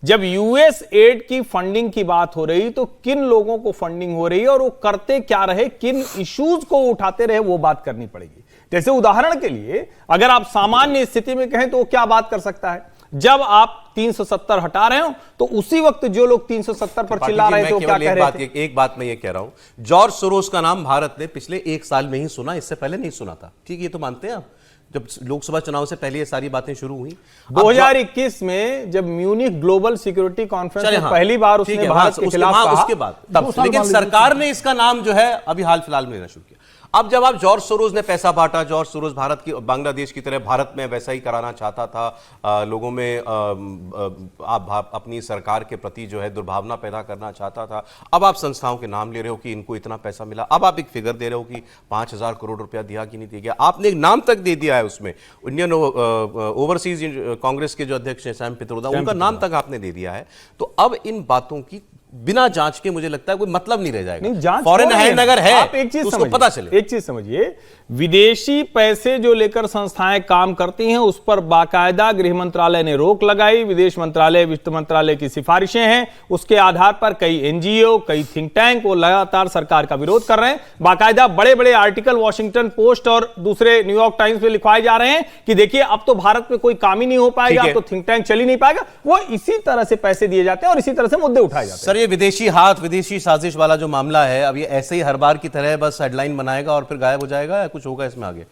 जब यूएस एड की फंडिंग की बात हो रही तो किन लोगों को फंडिंग हो रही है और वो करते क्या रहे, किन इश्यूज को उठाते रहे, वो बात करनी पड़ेगी। जैसे उदाहरण के लिए अगर आप सामान्य स्थिति में कहें तो वो क्या बात कर सकता है? जब आप 370 हटा रहे हो तो उसी वक्त जो लोग 370 पर चिल्ला रहे थे वो क्या कह रहे थे? एक बात मैं ये कह रहा हूं, जॉर्ज सोरोस का नाम भारत ने पिछले 1 साल में ही सुना, इससे पहले नहीं सुना था। ठीक है, ये तो मानते हैं आप। जब लोकसभा चुनाव से पहले ये सारी बातें शुरू हुई 2021 में, जब म्यूनिख ग्लोबल सिक्योरिटी कॉन्फ्रेंस में पहली बार उसने भारत के खिलाफ कहा, उसके बाद, लेकिन सरकार ने इसका नाम जो है अभी हाल फिलहाल में लेना शुरू किया। अब जब आप जॉर्ज सोरोस ने पैसा बांटा, जॉर्ज सोरोस भारत की बांग्लादेश की तरह भारत में वैसा ही कराना चाहता था, लोगों में आप अपनी सरकार के प्रति जो है दुर्भावना पैदा करना चाहता था। अब आप संस्थाओं के नाम ले रहे हो कि इनको इतना पैसा मिला, अब आप एक फिगर दे रहे हो कि 5,000 करोड़ रुपया दिया कि नहीं दिया गया, आपने एक नाम तक दे दिया है उसमें। इंडियन ओवरसीज कांग्रेस के जो अध्यक्ष हैं सैम पित्रोदा, उनका नाम तक आपने दे दिया है। तो अब इन बातों की बिना जांच के मुझे लगता है कोई मतलब नहीं रह जाएगा। नहीं, जांच फॉरेन हैंड अगर है आप एक चीज तो उसको समझिए, पता चले। एक चीज समझिए, विदेशी पैसे जो लेकर संस्थाएं काम करती हैं उस पर बाकायदा गृह मंत्रालय ने रोक लगाई, विदेश मंत्रालय, वित्त मंत्रालय की सिफारिशें हैं, उसके आधार पर कई एनजीओ, कई थिंक टैंक वो लगातार सरकार का विरोध कर रहे हैं। बाकायदा बड़े बड़े आर्टिकल वॉशिंगटन पोस्ट और दूसरे न्यूयॉर्क टाइम्स में लिखवाए जा रहे हैं कि देखिए अब तो भारत में कोई काम ही नहीं हो पाएगा, अब तो थिंक टैंक चल ही नहीं पाएगा। वो इसी तरह से पैसे दिए जाते हैं और इसी तरह से मुद्दे उठाए जाते हैं। सर, ये विदेशी हाथ, विदेशी साजिश वाला जो मामला है, अब ये ऐसे ही हर बार की तरह बस हेडलाइन बनाएगा और फिर गायब हो जाएगा, या कुछ होगा इसमें आगे?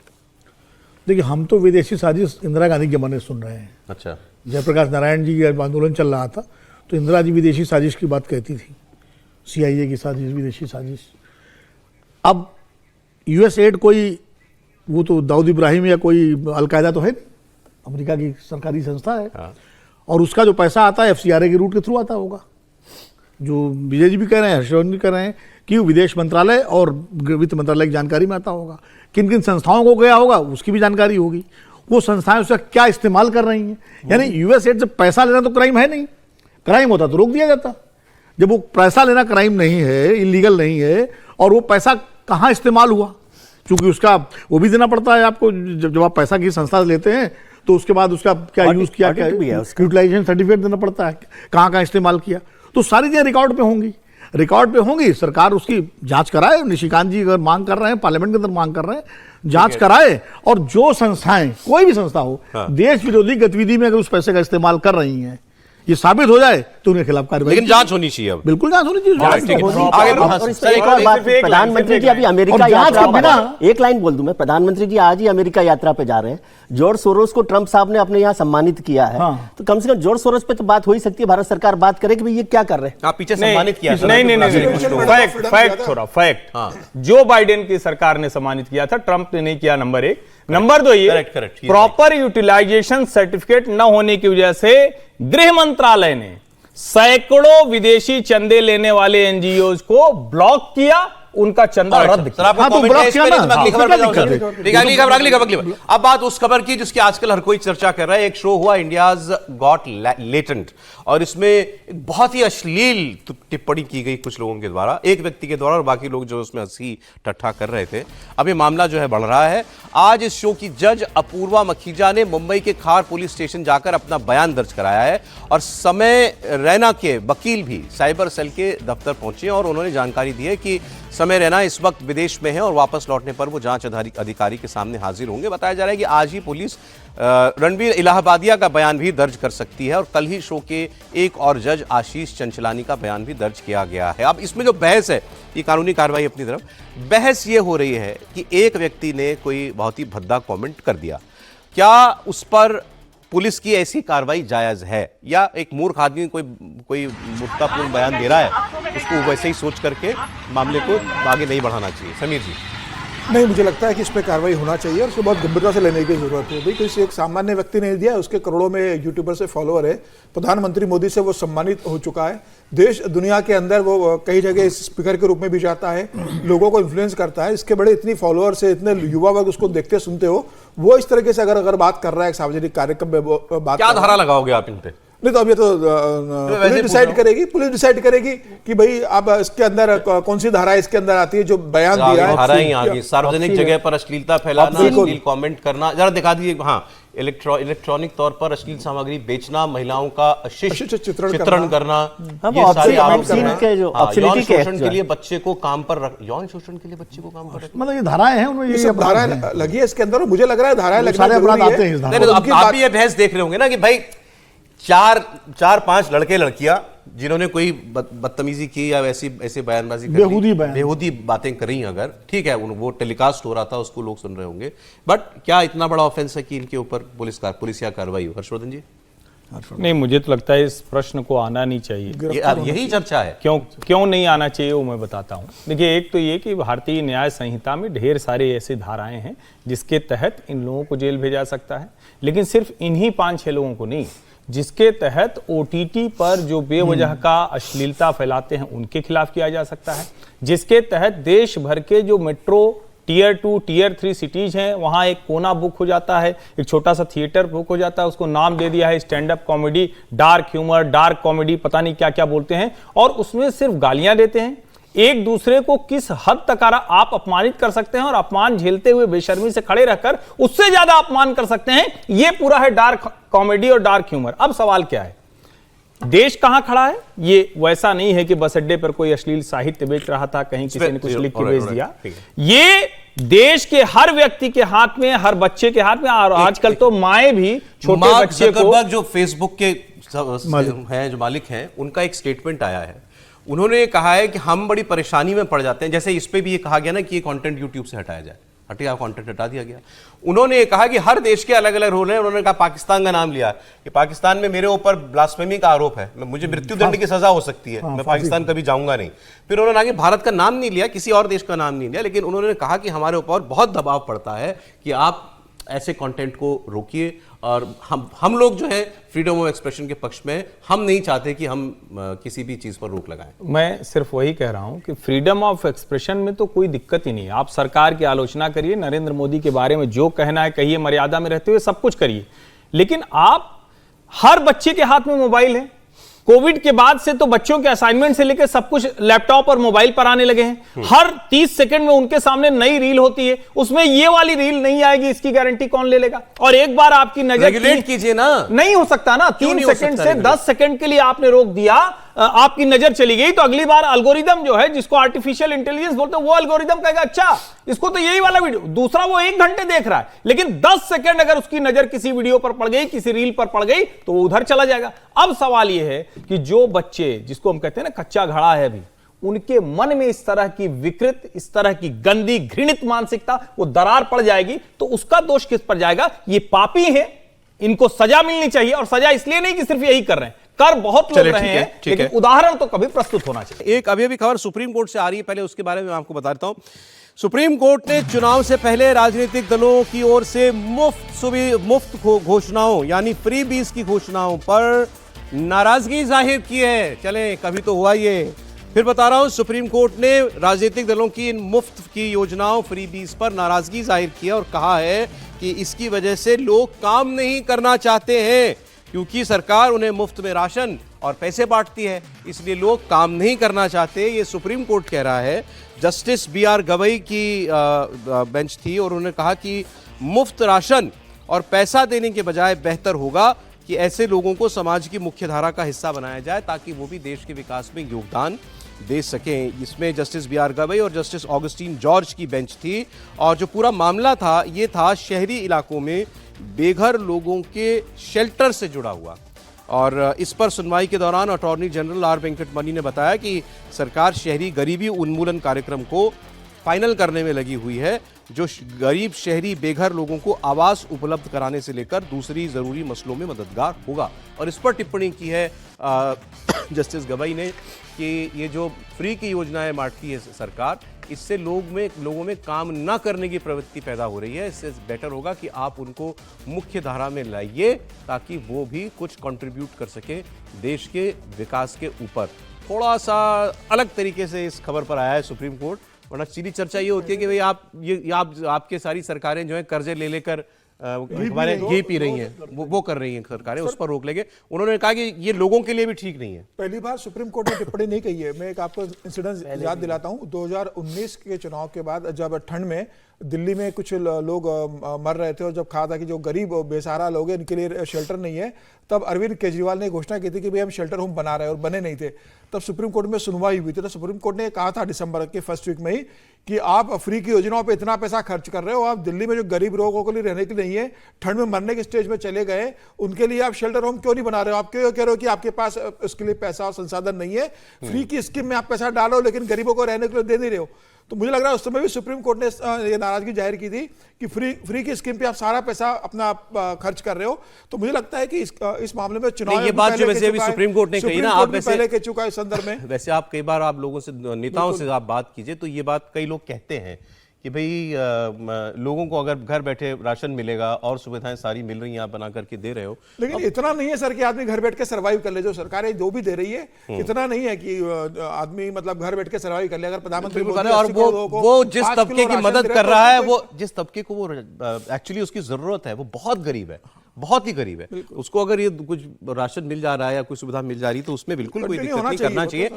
देखिए, हम तो विदेशी साजिश इंदिरा गांधी के जमाने सुन रहे हैं। अच्छा। जयप्रकाश नारायण जी का आंदोलन चल रहा था तो इंदिरा जी विदेशी साजिश की बात कहती थी, CIA की साजिश, विदेशी साजिश। अब US एड कोई, वो तो दाऊद इब्राहिम या कोई अलकायदा तो है नहीं, अमेरिका की सरकारी संस्था है। हाँ। और उसका जो पैसा आता है FCRA के रूट के थ्रू आता होगा। जो विजय जी भी कह रहे हैं, हर्षवर्धन भी कह रहे हैं कि विदेश मंत्रालय और वित्त मंत्रालय की जानकारी में आता होगा, किन किन संस्थाओं को गया होगा उसकी भी जानकारी होगी, वो संस्थाएं उसका क्या इस्तेमाल कर रही हैं। यानी US एड से पैसा लेना तो क्राइम है नहीं, क्राइम होता तो रोक दिया जाता। जब वो पैसा लेना क्राइम नहीं है, इलीगल नहीं है, और वो पैसा कहाँ इस्तेमाल हुआ, क्योंकि उसका वो भी देना पड़ता है आपको। जब आप पैसा की संस्था से लेते हैं तो उसके बाद उसका क्या यूज किया, क्या यूटिलाइजेशन सर्टिफिकेट देना पड़ता है, कहाँ कहाँ इस्तेमाल किया, तो सारी चीजें रिकॉर्ड पे होंगी। रिकॉर्ड पे होंगी, सरकार उसकी जांच कराए। निशिकांत जी अगर मांग कर रहे हैं, पार्लियामेंट के अंदर मांग कर रहे हैं, जांच कराए, और जो संस्थाएं, कोई भी संस्था हो, देश विरोधी गतिविधि में अगर उस पैसे का इस्तेमाल कर रही हैं, ये साबित हो जाए तो उनके खिलाफ कार्रवाई। लेकिन जांच होनी चाहिए। अब बिल्कुल जांच होनी चाहिए। और इस पर एक और बात, प्रधानमंत्री जी अभी अमेरिका यात्रा पर, एक लाइन बोल दूं मैं, प्रधानमंत्री जी आज ही अमेरिका यात्रा पे जा रहे हैं। जॉर्ज सोरोस को ट्रंप साहब ने अपने यहाँ सम्मानित किया है। तो कम से कम जॉर्ज सोरोस पे तो बात हो ही सकती है, भारत सरकार बात करे कि भाई ये क्या कर रहे हैं। आप पीछे सम्मानित किया? नहीं, फैक्ट, जो बाइडेन की सरकार ने सम्मानित किया था, ट्रंप ने नहीं किया, नंबर 1। नंबर 2, ये प्रॉपर यूटिलाइजेशन सर्टिफिकेट न होने की वजह से गृह मंत्रालय ने सैकड़ों विदेशी चंदे लेने वाले एनजीओज को ब्लॉक किया, उनका चंदा रद्द किया। अब बात उस खबर की जिसकी आजकल हर कोई चर्चा कर रहा है। एक शो हुआ इंडियाज गॉट लेटेंट, और इसमें एक बहुत ही अश्लील टिप्पणी की गई कुछ लोगों के द्वारा, एक व्यक्ति के द्वारा, और बाकी लोग जो उसमें हंसी टट्ठा कर रहे थे। अब ये मामला जो है बढ़ रहा है। आज इस शो की जज अपूर्वा मखीजा ने मुंबई के खार पुलिस स्टेशन जाकर अपना बयान दर्ज कराया है, और समय रैना के वकील भी साइबर सेल के दफ्तर पहुंचे और उन्होंने जानकारी दी है कि समय रैना इस वक्त विदेश में है और वापस लौटने पर वो जांच अधिकारी के सामने हाजिर होंगे। बताया जा रहा है कि आज ही पुलिस रणवीर इलाहाबादिया का बयान भी दर्ज कर सकती है, और कल ही शो के एक और जज आशीष चंचलानी का बयान भी दर्ज किया गया है। अब इसमें जो बहस है, ये कानूनी कार्रवाई अपनी तरफ, बहस ये हो रही है कि एक व्यक्ति ने कोई बहुत ही भद्दा कमेंट कर दिया, क्या उस पर पुलिस की ऐसी कार्रवाई जायज है, या एक मूर्ख आदमी कोई मूर्खतापूर्ण बयान दे रहा है, उसको वैसे ही सोच करके मामले को आगे नहीं बढ़ाना चाहिए? समीर जी। नहीं, मुझे लगता है कि इस पर कार्रवाई होना चाहिए और उसको बहुत गंभीरता से लेने की जरूरत है। भाई किसी एक सामान्य व्यक्ति ने दिया, उसके करोड़ों में यूट्यूबर से फॉलोअर है, प्रधानमंत्री मोदी से वो सम्मानित हो चुका है, देश दुनिया के अंदर वो कई जगह स्पीकर के रूप में भी जाता है, लोगों को इन्फ्लुएंस करता है। इसके बड़े इतनी फॉलोअर्स है, इतने युवा वर्ग उसको देखते सुनते हो, वो इस तरीके से अगर बात कर रहा है एक सार्वजनिक कार्यक्रम में, बात क्या धारा लगाओगे आप इन पे? नहीं तो अब ये तो पुलिस डिसाइड करेगी कि भाई अब इसके अंदर कौन सी धारा इसके अंदर आती है, जो बयान दिया है। धारा ही आगे सार्वजनिक जगह पर अश्लीलता फैलाना, अश्लील कमेंट करना, जरा दिखा दीजिए। हाँ, इलेक्ट्रॉनिक तौर पर अश्लील सामग्री बेचना, महिलाओं का अशिष्ट चित्रण करना, ये सारे आरोप हैं। यौन शोषण के लिए बच्चे को काम पर यौन शोषण के लिए बच्चे को काम पर रखना, मतलब ये धाराएं हैं, उनमें ये धाराएं लगी है इसके अंदर, और मुझे लग रहा है धाराएं लगना जरूरी है। आप भी ये बहस देख रहे होंगे ना कि भाई 4-5 लड़के लड़कियां जिन्होंने कोई बदतमीजी की या ऐसी बयानबाजी बेहूदी बातें करी, अगर ठीक है वो टेलीकास्ट हो रहा था, उसको लोग सुन रहे होंगे, बट क्या इतना बड़ा ऑफेंस है कि इनके ऊपर पुलिस या कार्रवाई हो? हर्षवर्धन जी। नहीं, मुझे तो लगता है इस प्रश्न को आना नहीं चाहिए। यही चर्चा है। क्यों नहीं आना चाहिए वो मैं बताता हूँ। देखिए, एक तो ये कि भारतीय न्याय संहिता में ढेर सारे ऐसे धाराएं हैं जिसके तहत इन लोगों को जेल भेजा सकता है, लेकिन सिर्फ इन्हीं 5-6 लोगों को नहीं, जिसके तहत OTT पर जो बेवजह का अश्लीलता फैलाते हैं उनके खिलाफ किया जा सकता है, जिसके तहत देश भर के जो मेट्रो Tier 2, Tier 3 सिटीज हैं वहां एक कोना बुक हो जाता है, एक छोटा सा थिएटर बुक हो जाता है, उसको नाम दे दिया है stand up comedy, dark humour, dark comedy, पता नहीं क्या क्या बोलते हैं, और उसमें सिर्फ गालियां देते हैं। एक दूसरे को किस हद तक आप अपमानित कर सकते हैं और अपमान झेलते हुए बेशर्मी से खड़े रहकर उससे ज्यादा अपमान कर सकते हैं, यह पूरा है डार्क कॉमेडी और डार्क ह्यूमर। अब सवाल क्या है, देश कहां खड़ा है? ये वैसा नहीं है कि बस अड्डे पर कोई अश्लील साहित्य बेच रहा था, कहीं किसी ने कुछ लिख के बेच दिया। ये देश के हर व्यक्ति के हाथ में, हर बच्चे के हाथ में, और आजकल तो माएं भी छोटे बच्चे को, जो फेसबुक के हैं, जो मालिक हैं, उनका एक स्टेटमेंट आया है। उन्होंने कहा है कि हम बड़ी परेशानी में पड़ जाते हैं, जैसे इस पे भी ये कहा गया ना कि ये कंटेंट यूट्यूब से हटाया जाए, कंटेंट हटा दिया गया। उन्होंने कहा कि हर देश के अलग अलग रूल हैं। उन्होंने कहा पाकिस्तान का नाम लिया कि पाकिस्तान में मेरे ऊपर ब्लास्फेमी का आरोप है, मुझे मृत्यु दंड की सजा हो सकती है, मैं पाकिस्तान कभी जाऊंगा नहीं। फिर उन्होंने आगे भारत का नाम नहीं लिया, किसी और देश का नाम नहीं लिया, लेकिन उन्होंने कहा कि हमारे ऊपर बहुत दबाव पड़ता है कि आप ऐसे कंटेंट को रोकिए, और हम लोग जो है फ्रीडम ऑफ एक्सप्रेशन के पक्ष में, हम नहीं चाहते कि हम किसी भी चीज पर रोक लगाएं। मैं सिर्फ वही कह रहा हूं कि फ्रीडम ऑफ एक्सप्रेशन में तो कोई दिक्कत ही नहीं है। आप सरकार की आलोचना करिए, नरेंद्र मोदी के बारे में जो कहना है कहिए, मर्यादा में रहते हुए सब कुछ करिए, लेकिन आप, हर बच्चे के हाथ में मोबाइल है। कोविड के बाद से तो बच्चों के असाइनमेंट से लेकर सब कुछ लैपटॉप और मोबाइल पर आने लगे हैं। हर 30 सेकंड में उनके सामने नई रील होती है, उसमें ये वाली रील नहीं आएगी, इसकी गारंटी कौन ले लेगा? और एक बार आपकी नजर, रेगुलेट कीजिए ना। नहीं हो सकता ना, 3 सेकंड से 10 सेकंड के लिए आपने रोक दिया, आपकी नजर चली गई, तो अगली बार एल्गोरिदम जो है, जिसको आर्टिफिशियल इंटेलिजेंस बोलते हैं, वो एल्गोरिदम कहेगा अच्छा इसको तो यही वाला वीडियो, दूसरा वो 1 घंटे देख रहा है, लेकिन 10 सेकंड अगर उसकी नजर किसी वीडियो पर पड़ गई, किसी रील पर पड़ गई, तो वो उधर चला जाएगा। अब सवाल यह है कि जो बच्चे, जिसको हम कहते हैं ना कच्चा घड़ा है अभी, उनके मन में इस तरह की विकृत, इस तरह की गंदी घृणित मानसिकता, वो दरार पड़ जाएगी, तो उसका दोष किस पर जाएगा? ये पापी है, इनको सजा मिलनी चाहिए, और सजा इसलिए नहीं कि सिर्फ यही कर रहे हैं, कर बहुत लोग रहे हैं, लेकिन उदाहरण तो कभी प्रस्तुत होना चाहिए। एक अभी खबर सुप्रीम कोर्ट से आ रही है, पहले उसके बारे में आपको बता देता हूं। सुप्रीम कोर्ट ने चुनाव से पहले राजनीतिक दलों की ओर से मुफ्त घोषणाओं यानी फ्री बीज की घोषणाओं पर नाराजगी जाहिर की है। चले, कभी तो हुआ ये, फिर बता रहा हूं, सुप्रीम कोर्ट ने राजनीतिक दलों की इन मुफ्त की योजनाओं फ्री बीज पर नाराजगी जाहिर की है और कहा है कि इसकी वजह से लोग काम नहीं करना चाहते हैं, क्योंकि सरकार उन्हें मुफ्त में राशन और पैसे बांटती है, इसलिए लोग काम नहीं करना चाहते। ये सुप्रीम कोर्ट कह रहा है। जस्टिस BR गवई की बेंच थी और उन्होंने कहा कि मुफ्त राशन और पैसा देने के बजाय बेहतर होगा कि ऐसे लोगों को समाज की मुख्य धारा का हिस्सा बनाया जाए, ताकि वो भी देश के विकास में योगदान दे सकें। इसमें जस्टिस BR गवई और जस्टिस ऑगस्टीन जॉर्ज की बेंच थी, और जो पूरा मामला था ये था शहरी इलाकों में बेघर लोगों के शेल्टर से जुड़ा हुआ। और इस पर सुनवाई के दौरान अटॉर्नी जनरल R वेंकटमणि ने बताया कि सरकार शहरी गरीबी उन्मूलन कार्यक्रम को फाइनल करने में लगी हुई है, जो गरीब शहरी बेघर लोगों को आवास उपलब्ध कराने से लेकर दूसरी जरूरी मसलों में मददगार होगा। और इस पर टिप्पणी की है जस्टिस गवई ने कि ये जो फ्री की योजनाएं बांटती है सरकार, इससे लोगों में काम ना करने की प्रवृत्ति पैदा हो रही है। इससे बेटर होगा कि आप उनको मुख्य धारा में लाइए, ताकि वो भी कुछ कंट्रीब्यूट कर सके देश के विकास के ऊपर। थोड़ा सा अलग तरीके से इस खबर पर आया है सुप्रीम कोर्ट, वरना सीधी चर्चा ये होती है कि भाई आपके सारी सरकारें जो है कर्जे ले लेकर हमारे घी पी रही हैं, वो कर रही हैं सरकारें, उस पर रोक लेंगे। उन्होंने कहा कि ये लोगों के लिए भी ठीक नहीं है। पहली बार सुप्रीम कोर्ट ने टिप्पणी नहीं कही है। मैं एक आपको इंसिडेंट याद दिलाता हूं, 2019 के चुनाव के बाद जब ठंड में दिल्ली में कुछ लोग मर रहे थे और जब कहा था कि जो गरीब बेसहारा लोग हैं इनके लिए शेल्टर नहीं है, तब अरविंद केजरीवाल ने घोषणा की थी कि भाई हम शेल्टर होम बना रहे हैं, और बने नहीं थे। तब सुप्रीम कोर्ट में सुनवाई हुई थी, तो सुप्रीम कोर्ट ने कहा था दिसंबर के फर्स्ट वीक में ही कि आप फ्री की योजनाओं पे इतना पैसा खर्च कर रहे हो, आप दिल्ली में जो गरीब लोगों के लिए रहने के लिए नहीं है, ठंड में मरने के स्टेज में चले गए, उनके लिए आप शेल्टर होम क्यों नहीं बना रहे हो? आप क्यों कह रहे हो कि आपके पास उसके लिए पैसा और संसाधन नहीं है? फ्री की स्कीम में आप पैसा डालो, लेकिन गरीबों को रहने के लिए दे नहीं रहे हो। तो मुझे लग रहा है उस समय भी सुप्रीम कोर्ट ने ये नाराजगी जाहिर की थी कि फ्री की स्कीम पे आप सारा पैसा अपना खर्च कर रहे हो। तो मुझे लगता है कि इस मामले में चुनाव ये बात जो वैसे अभी सुप्रीम कोर्ट ने कही ना, आप वैसे पहले कह चुका है इस संदर्भ में। वैसे आप कई बार आप लोगों से, नेताओं से आप बात कीजिए तो ये बात कई लोग कहते हैं कि भाई लोगों को अगर घर बैठे राशन मिलेगा और सुविधाएं सारी मिल रही हैं, आप बना करके दे रहे हो। लेकिन इतना नहीं है सर कि आदमी घर बैठ के सर्वाइव कर ले, जो सरकारें जो भी दे रही है इतना नहीं है कि आदमी मतलब घर बैठ के सर्वाइव कर ले। अगर प्रधानमंत्री और वो जिस तबके की मदद कर रहा है, वो जिस तबके को वो एक्चुअली उसकी जरूरत है, वो बहुत गरीब है, बहुत ही गरीब है, उसको अगर ये कुछ राशन मिल जा रहा है या कोई सुविधा मिल जा रही है तो उसमें बिल्कुल कोई दिक्कत नहीं, करना चाहिए।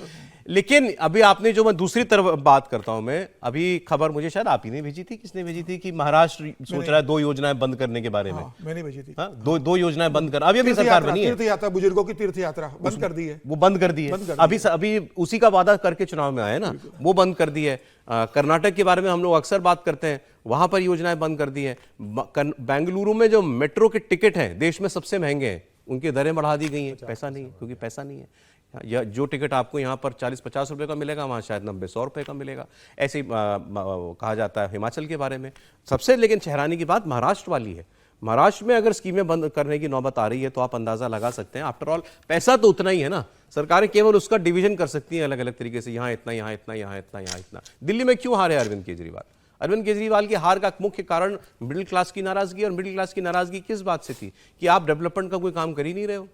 लेकिन अभी आपने जो, मैं दूसरी तरफ बात करता हूं, मैं अभी खबर मुझे शायद आप ही ने भेजी थी, किसने भेजी थी कि महाराष्ट्र सोच रहा है 2 योजनाएं बंद करने के बारे में। मैंने भेजी थी। दो योजनाएं बंद कर, अभी सरकार बनी है, तीर्थ यात्रा, बुजुर्गों की तीर्थ यात्रा बंद कर दी है, वो बंद कर दी है। अभी उसी का वादा करके चुनाव में आए ना, वो बंद कर दी है। कर्नाटक के बारे में हम लोग अक्सर बात करते हैं, वहां पर योजनाएं बंद कर दी है। बेंगलुरु में जो मेट्रो के टिकट हैं देश में सबसे महंगे हैं, उनकी दरें बढ़ा दी गई हैं, पैसा नहीं है, क्योंकि पैसा नहीं है। या जो टिकट आपको यहाँ पर 40-50 रुपए का मिलेगा, वहाँ शायद 90-100 रुपए का मिलेगा। ऐसे ही कहा जाता है हिमाचल के बारे में। सबसे लेकिन चेहराने की बात महाराष्ट्र वाली है। महाराष्ट्र में अगर स्कीमें बंद करने की नौबत आ रही है तो आप अंदाजा लगा सकते हैं, आफ्टर ऑल पैसा तो उतना ही है ना, सरकारें केवल उसका डिवीजन कर सकती हैं अलग अलग तरीके से, यहाँ इतना, यहाँ इतना, यहाँ इतना, यहाँ इतना। दिल्ली में क्यों हारे अरविंद केजरीवाल? अरविंद केजरीवाल की हार का मुख्य कारण मिडिल क्लास की नाराजगी, और मिडिल क्लास की नाराजगी किस बात से थी कि आप डेवलपमेंट का कोई काम कर ही नहीं रहे हो।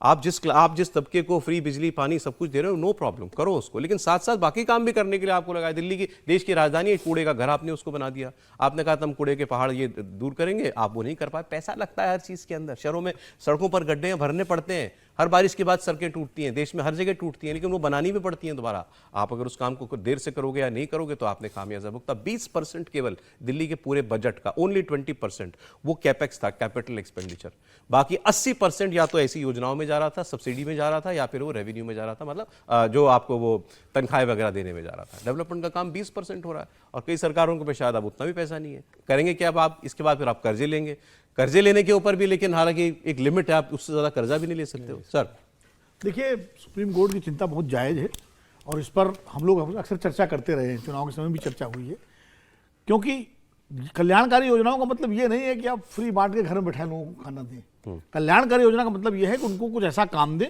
आप जिस तबके को फ्री बिजली पानी सब कुछ दे रहे हो, नो प्रॉब्लम, करो उसको, लेकिन साथ साथ बाकी काम भी करने के लिए आपको लगा। दिल्ली की, देश की राजधानी है, कूड़े का घर आपने उसको बना दिया। आपने कहा हम कूड़े के पहाड़ ये दूर करेंगे, आप वो नहीं कर पाए। पैसा लगता है हर चीज के अंदर। शहरों में सड़कों पर गड्ढे भरने पड़ते हैं, हर बारिश के बाद सड़कें टूटती हैं, देश में हर जगह टूटती हैं, लेकिन वो बनानी भी पड़ती हैं दोबारा। आप अगर उस काम को देर से करोगे या नहीं करोगे तो आपने खामियाजा भुगता। 20% केवल दिल्ली के पूरे बजट का, ओनली 20% वो कैपेक्स था, कैपिटल एक्सपेंडिचर। बाकी 80% या तो ऐसी योजनाओं में जा रहा था, सब्सिडी में जा रहा था, या फिर वो रेवेन्यू में जा रहा था, मतलब जो आपको वो तनख्वाहें वगैरह देने में जा रहा था। डेवलपमेंट का काम 20% हो रहा है, और कई सरकारों के पास शायद अब उतना भी पैसा नहीं है। करेंगे क्या अब आप? इसके बाद फिर आप कर्जे लेंगे, कर्जे लेने के ऊपर भी, लेकिन हालांकि एक लिमिट है, आप उससे ज्यादा कर्जा भी नहीं ले सकते हो। सर देखिए, सुप्रीम कोर्ट की चिंता बहुत जायज़ है, और इस पर हम लोग अक्सर चर्चा करते रहे हैं, चुनाव के समय भी चर्चा हुई है। क्योंकि कल्याणकारी योजनाओं का मतलब ये नहीं है कि आप फ्री बांट के घर में बैठे लोगों को खाना दें। कल्याणकारी योजना का मतलब ये है कि उनको कुछ ऐसा काम दें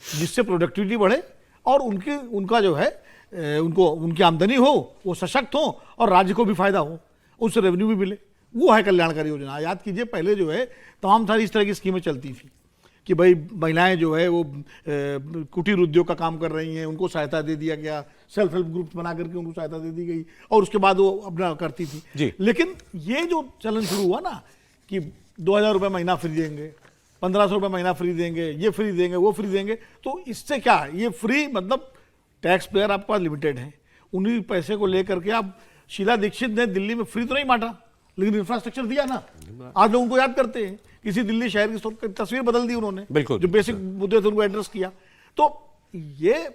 जिससे प्रोडक्टिविटी बढ़े, और उनका जो है उनको उनकी आमदनी हो, वो सशक्त हो, और राज्य को भी फायदा हो, उससे रेवेन्यू भी मिले। वो है कल्याणकारी योजना। याद कीजिए, पहले जो है तमाम सारी इस तरह की स्कीमें चलती थी कि भाई महिलाएं जो है वो कुटीर उद्योग का काम कर रही हैं, उनको सहायता दे दिया गया, सेल्फ हेल्प ग्रुप बना करके उनको सहायता दे दी गई, और उसके बाद वो अपना करती थी। लेकिन ये जो चलन शुरू हुआ ना कि 2000 रुपये महीना फ्री देंगे, 1500 रुपये महीना फ्री देंगे, ये फ्री देंगे, वो फ्री देंगे, तो इससे क्या, ये फ्री मतलब टैक्स पेयर आपके पास लिमिटेड है, उन्हीं पैसे को लेकर के आप, शीला दीक्षित ने दिल्ली में फ्री तो नहीं बांटा, लेकिन इंफ्रास्ट्रक्चर दिया ना। आज लोग उनको याद करते हैं, किसी दिल्ली शहर की तस्वीर बदल दी उन्होंने, बिल्कुल, जो बेसिक मुद्दे थे उनको एड्रेस किया। तो ये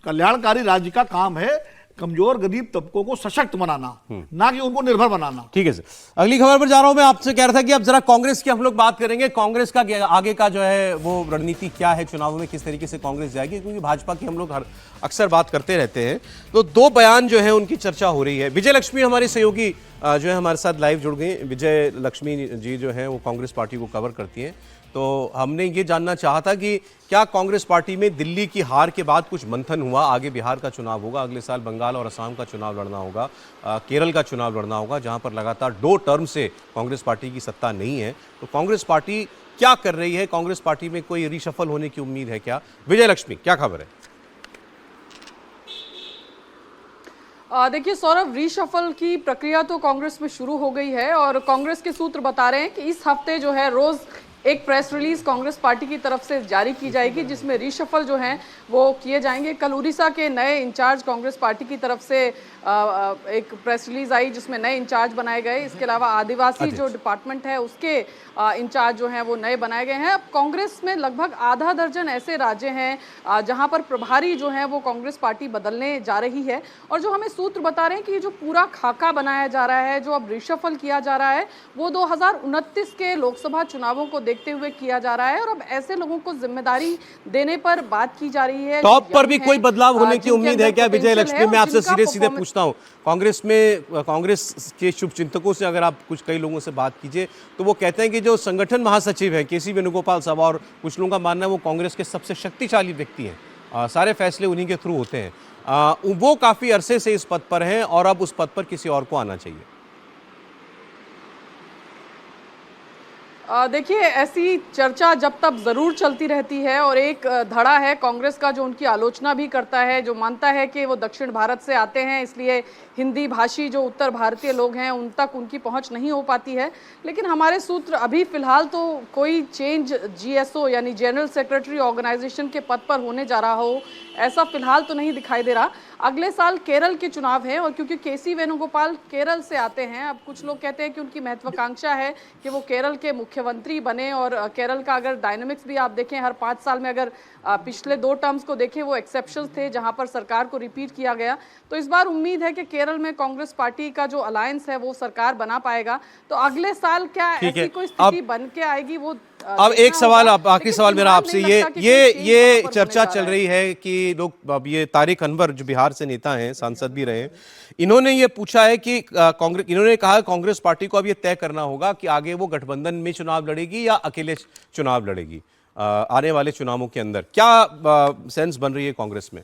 कल्याणकारी राज्य का काम है, कमजोर गरीब तबकों को सशक्त बनाना, ना कि उनको निर्भर बनाना। ठीक है सर, अगली खबर पर जा रहा हूं मैं। आपसे कह रहा था कि अब जरा कांग्रेस की हम लोग बात करेंगे। कांग्रेस का आगे का जो है वो रणनीति क्या है, चुनावों में किस तरीके से कांग्रेस जाएगी, क्योंकि भाजपा की हम लोग अक्सर बात करते रहते हैं। तो 2 बयान जो है उनकी चर्चा हो रही है। विजय लक्ष्मी हमारी सहयोगी जो है हमारे साथ लाइव जुड़ गई। विजय लक्ष्मी जी जो है वो कांग्रेस पार्टी को कवर करती हैं, तो हमने ये जानना चाहा था कि क्या कांग्रेस पार्टी में दिल्ली की हार के बाद कुछ मंथन हुआ, आगे बिहार का चुनाव होगा, अगले साल बंगाल और असम का चुनाव लड़ना होगा, केरल का चुनाव लड़ना होगा, जहां पर लगातार 2 टर्म से कांग्रेस पार्टी की सत्ता नहीं है। तो कांग्रेस पार्टी क्या कर रही है? कांग्रेस पार्टी में कोई रिशफल होने की उम्मीद है क्या? विजय लक्ष्मी, क्या खबर है? देखिए सौरभ, रीशफल की प्रक्रिया तो कांग्रेस में शुरू हो गई है, और कांग्रेस के सूत्र बता रहे हैं कि इस हफ्ते जो है रोज एक प्रेस रिलीज कांग्रेस पार्टी की तरफ से जारी की जाएगी, जिसमें रीशफल जो है वो किए जाएंगे। कल उड़ीसा के नए इंचार्ज कांग्रेस पार्टी की तरफ से एक प्रेस रिलीज आई जिसमें नए इंचार्ज बनाए गए। इसके अलावा आदिवासी जो डिपार्टमेंट है उसके इंचार्ज जो हैं वो नए बनाए गए हैं। अब कांग्रेस में लगभग आधा दर्जन ऐसे राज्य हैं जहां पर प्रभारी जो हैं वो कांग्रेस पार्टी बदलने जा रही है, और जो हमें सूत्र बता रहे हैं कि ये जो पूरा खाका बनाया जा रहा है, जो अब रिशफल किया जा रहा है, वो 2029 के लोकसभा चुनावों को देखते हुए किया जा रहा है और अब ऐसे लोगों को जिम्मेदारी देने पर बात की जा रही है। टॉप पर भी कोई बदलाव होने की उम्मीद है क्या विजय लक्ष्मी? मैं आपसे सीधे सीधे पूछता हूं, कांग्रेस में कांग्रेस के शुभचिंतकों से अगर आप कुछ कई लोगों से बात कीजिए तो वो कहते हैं कि जो संगठन महासचिव है केसी वेणुगोपाल साहब, और कुछ लोगों का मानना है वो कांग्रेस के सबसे शक्तिशाली व्यक्ति हैं, सारे फैसले उन्हीं के थ्रू होते हैं, वो काफी अरसे से इस पद पर हैं और अब उस पद पर किसी और को आना चाहिए। देखिए, ऐसी चर्चा जब तब जरूर चलती रहती है और एक धड़ा है कांग्रेस का जो उनकी आलोचना भी करता है, जो मानता है कि वो दक्षिण भारत से आते हैं इसलिए हिंदी भाषी जो उत्तर भारतीय लोग हैं उन तक उनकी पहुंच नहीं हो पाती है। लेकिन हमारे सूत्र अभी फिलहाल तो कोई चेंज जीएसओ यानी जनरल सेक्रेटरी ऑर्गेनाइजेशन के पद पर होने जा रहा हो ऐसा फिलहाल तो नहीं दिखाई दे रहा। अगले साल केरल के चुनाव हैं और क्योंकि केसी वेणुगोपाल केरल से आते हैं, अब कुछ लोग कहते हैं कि उनकी महत्वाकांक्षा है कि वो केरल के मुख्यमंत्री बने और केरल का अगर डायनामिक्स भी आप देखें हर 5 साल में अगर पिछले 2 टर्म्स को देखें वो एक्सेप्शंस थे जहां पर सरकार को रिपीट किया गया। तो इस बार उम्मीद है कि केरल में कांग्रेस पार्टी का जो अलायंस है वो सरकार बना पाएगा। तो अगले साल क्या ऐसी कोई स्थिति बन के आएगी वो अब एक सवाल, आखिरी सवाल मेरा आपसे, ये चर्चा चल रही है कि लोग, अब ये तारिक अनवर जो बिहार से नेता हैं, सांसद भी रहे, इन्होंने ये पूछा है कि कांग्रेस, इन्होंने कहा कांग्रेस पार्टी को अब ये तय करना होगा कि आगे वो गठबंधन में चुनाव लड़ेगी या अकेले चुनाव लड़ेगी आने वाले चुनावों के अंदर। क्या सेंस बन रही है कांग्रेस में?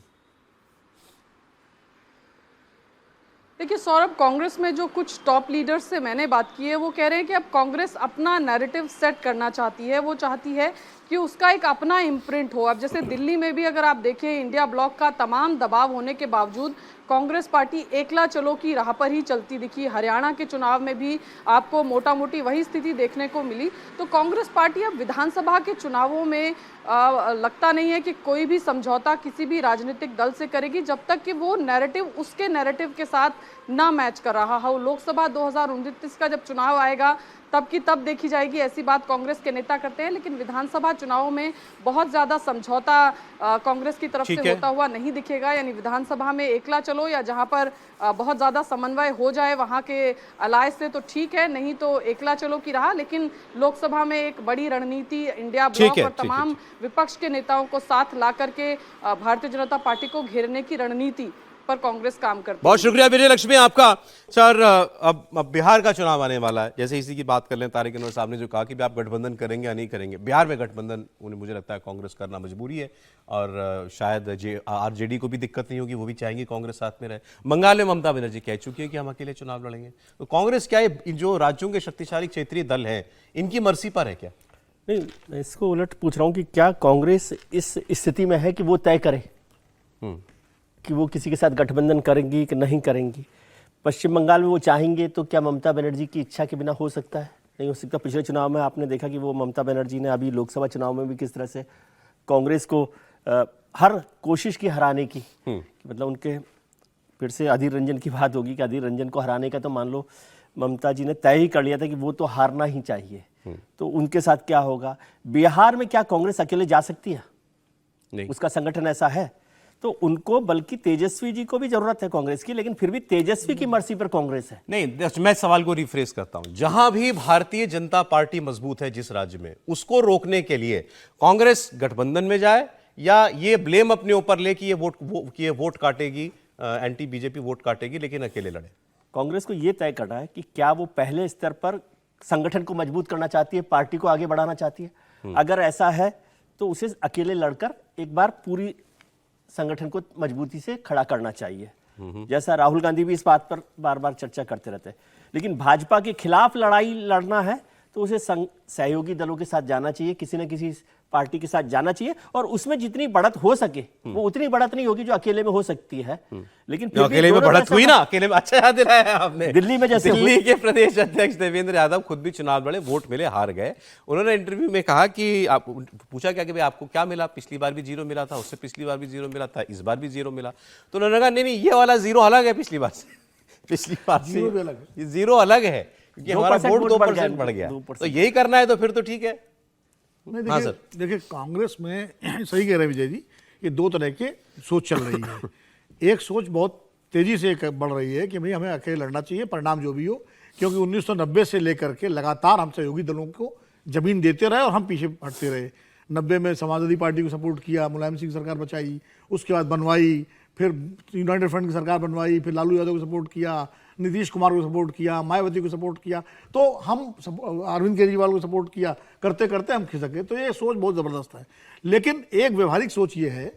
देखिए सौरभ, कांग्रेस में जो कुछ टॉप लीडर्स से मैंने बात की है वो कह रहे हैं कि अब कांग्रेस अपना नैरेटिव सेट करना चाहती है। वो चाहती है कि उसका एक अपना इम्प्रिंट हो। अब जैसे दिल्ली में भी अगर आप देखें इंडिया ब्लॉक का तमाम दबाव होने के बावजूद कांग्रेस पार्टी एकला चलो की राह पर ही चलती दिखी। हरियाणा के चुनाव में भी आपको मोटा मोटी वही स्थिति देखने को मिली। तो कांग्रेस पार्टी अब विधानसभा के चुनावों में लगता नहीं है कि कोई भी समझौता किसी भी राजनीतिक दल से करेगी जब तक कि वो नैरेटिव उसके नैरेटिव के साथ ना मैच कर रहा हो। लोकसभा 2029 का जब चुनाव आएगा तब की तब देखी जाएगी, ऐसी बात कांग्रेस के नेता करते हैं। लेकिन विधानसभा चुनावों में बहुत ज्यादा समझौता कांग्रेस की तरफ से होता हुआ नहीं दिखेगा। यानी विधानसभा में एकला चलो या जहां पर बहुत ज्यादा समन्वय हो जाए वहां के अलायंस से तो ठीक है, नहीं तो एकला चलो की रहा। लेकिन लोकसभा में एक बड़ी रणनीति इंडिया ब्लॉक और तमाम विपक्ष के नेताओं को साथ ला करके भारतीय जनता पार्टी को घेरने की रणनीति पर कांग्रेस काम करती है। बहुत शुक्रिया विजय लक्ष्मी आपका। सर, अब बिहार का चुनाव आने वाला है, जैसे इसी की बात कर लें, तारिक अनवर साहब ने जो कहा कि आप गठबंधन करेंगे या नहीं करेंगे, बिहार में गठबंधन उन्हें मुझे लगता है कांग्रेस करना मजबूरी है और शायद आरजेडी को भी दिक्कत नहीं होगी, वो भी चाहेंगे कांग्रेस साथ में रहे। बंगाल में ममता बनर्जी कह चुकी है कि हम अकेले चुनाव लड़ेंगे। तो कांग्रेस क्या है, जो राज्यों के शक्तिशाली क्षेत्रीय दल हैं इनकी मर्जी पर है क्या? नहीं, मैं इसको उलट पूछ रहा हूँ कि क्या कांग्रेस इस स्थिति में है कि वो तय करे कि वो किसी के साथ गठबंधन करेंगी कि नहीं करेंगी। पश्चिम बंगाल में वो चाहेंगे तो क्या ममता बनर्जी की इच्छा के बिना हो सकता है? नहीं हो सकता। पिछले चुनाव में आपने देखा कि वो ममता बनर्जी ने अभी लोकसभा चुनाव में भी किस तरह से कांग्रेस को हर कोशिश की हराने की, मतलब उनके फिर से अधीर रंजन की बात होगी कि अधीर रंजन को हराने का तो मान लो ममता जी ने तय ही कर लिया था कि वो तो हारना ही चाहिए। तो उनके साथ क्या होगा? बिहार में क्या कांग्रेस अकेले जा सकती है? नहीं। उसका संगठन ऐसा है तो उनको, बल्कि तेजस्वी जी को भी जरूरत है कांग्रेस की, लेकिन फिर भी तेजस्वी की मर्जी पर कांग्रेस है। नहीं, मैं सवाल को रिफ्रेश करता हूं। जहां भी भारतीय जनता पार्टी मजबूत है जिस राज्य में, उसको रोकने के लिए कांग्रेस गठबंधन में जाए या ये ब्लेम अपने ऊपर ले कि ये वोट काटेगी, एंटी बीजेपी वोट काटेगी, लेकिन अकेले लड़े। कांग्रेस को यह तय करना है कि क्या वो पहले स्तर पर संगठन को मजबूत करना चाहती है, पार्टी को आगे बढ़ाना चाहती है। अगर ऐसा है तो उसे अकेले लड़कर एक बार पूरी संगठन को मजबूती से खड़ा करना चाहिए, जैसा राहुल गांधी भी इस बात पर बार बार चर्चा करते रहते हैं। लेकिन भाजपा के खिलाफ लड़ाई लड़ना है तो उसे सहयोगी दलों के साथ जाना चाहिए, किसी न किसी पार्टी के साथ जाना चाहिए और उसमें जितनी बढ़त हो सके वो उतनी बढ़त नहीं होगी जो अकेले में हो सकती है। लेकिन फिर अकेले में बढ़त हुई ना, अकेले में। अच्छा याद दिलाया है आपने। दिल्ली में जैसे दिल्ली के प्रदेश अध्यक्ष देवेंद्र यादव खुद भी चुनाव लड़े, वोट मिले, हार गए। उन्होंने इंटरव्यू में कहा कि आप पूछा क्या कि भाई आपको क्या मिला, पिछली बार भी 0 मिला था, उससे पिछली बार भी 0 मिला था, इस बार भी 0 मिला। तो उन्होंने कहा नहीं, ये वाला 0 अलग है पिछली बार से, पिछली बार से 0 अलग है क्योंकि हमारा वोट 2% बढ़ गया। तो यही करना है तो फिर तो ठीक है। नहीं, देखिए कांग्रेस में सही कह रहे हैं विजय जी, ये 2 तरह के सोच चल रही है। एक सोच बहुत तेजी से बढ़ रही है कि भाई हमें अकेले लड़ना चाहिए, परिणाम जो भी हो, क्योंकि 1990 से लेकर के लगातार हम सहयोगी दलों को जमीन देते रहे और हम पीछे हटते रहे। 90 में समाजवादी पार्टी को सपोर्ट किया, मुलायम सिंह सरकार बचाई, उसके बाद बनवाई, फिर यूनाइटेड फ्रंट की सरकार बनवाई, फिर लालू यादव को सपोर्ट किया, नीतीश कुमार को सपोर्ट किया, मायावती को सपोर्ट किया, तो हम अरविंद केजरीवाल को सपोर्ट किया, करते करते हम खिसक गए। तो ये सोच बहुत ज़बरदस्त है। लेकिन एक व्यवहारिक सोच ये है,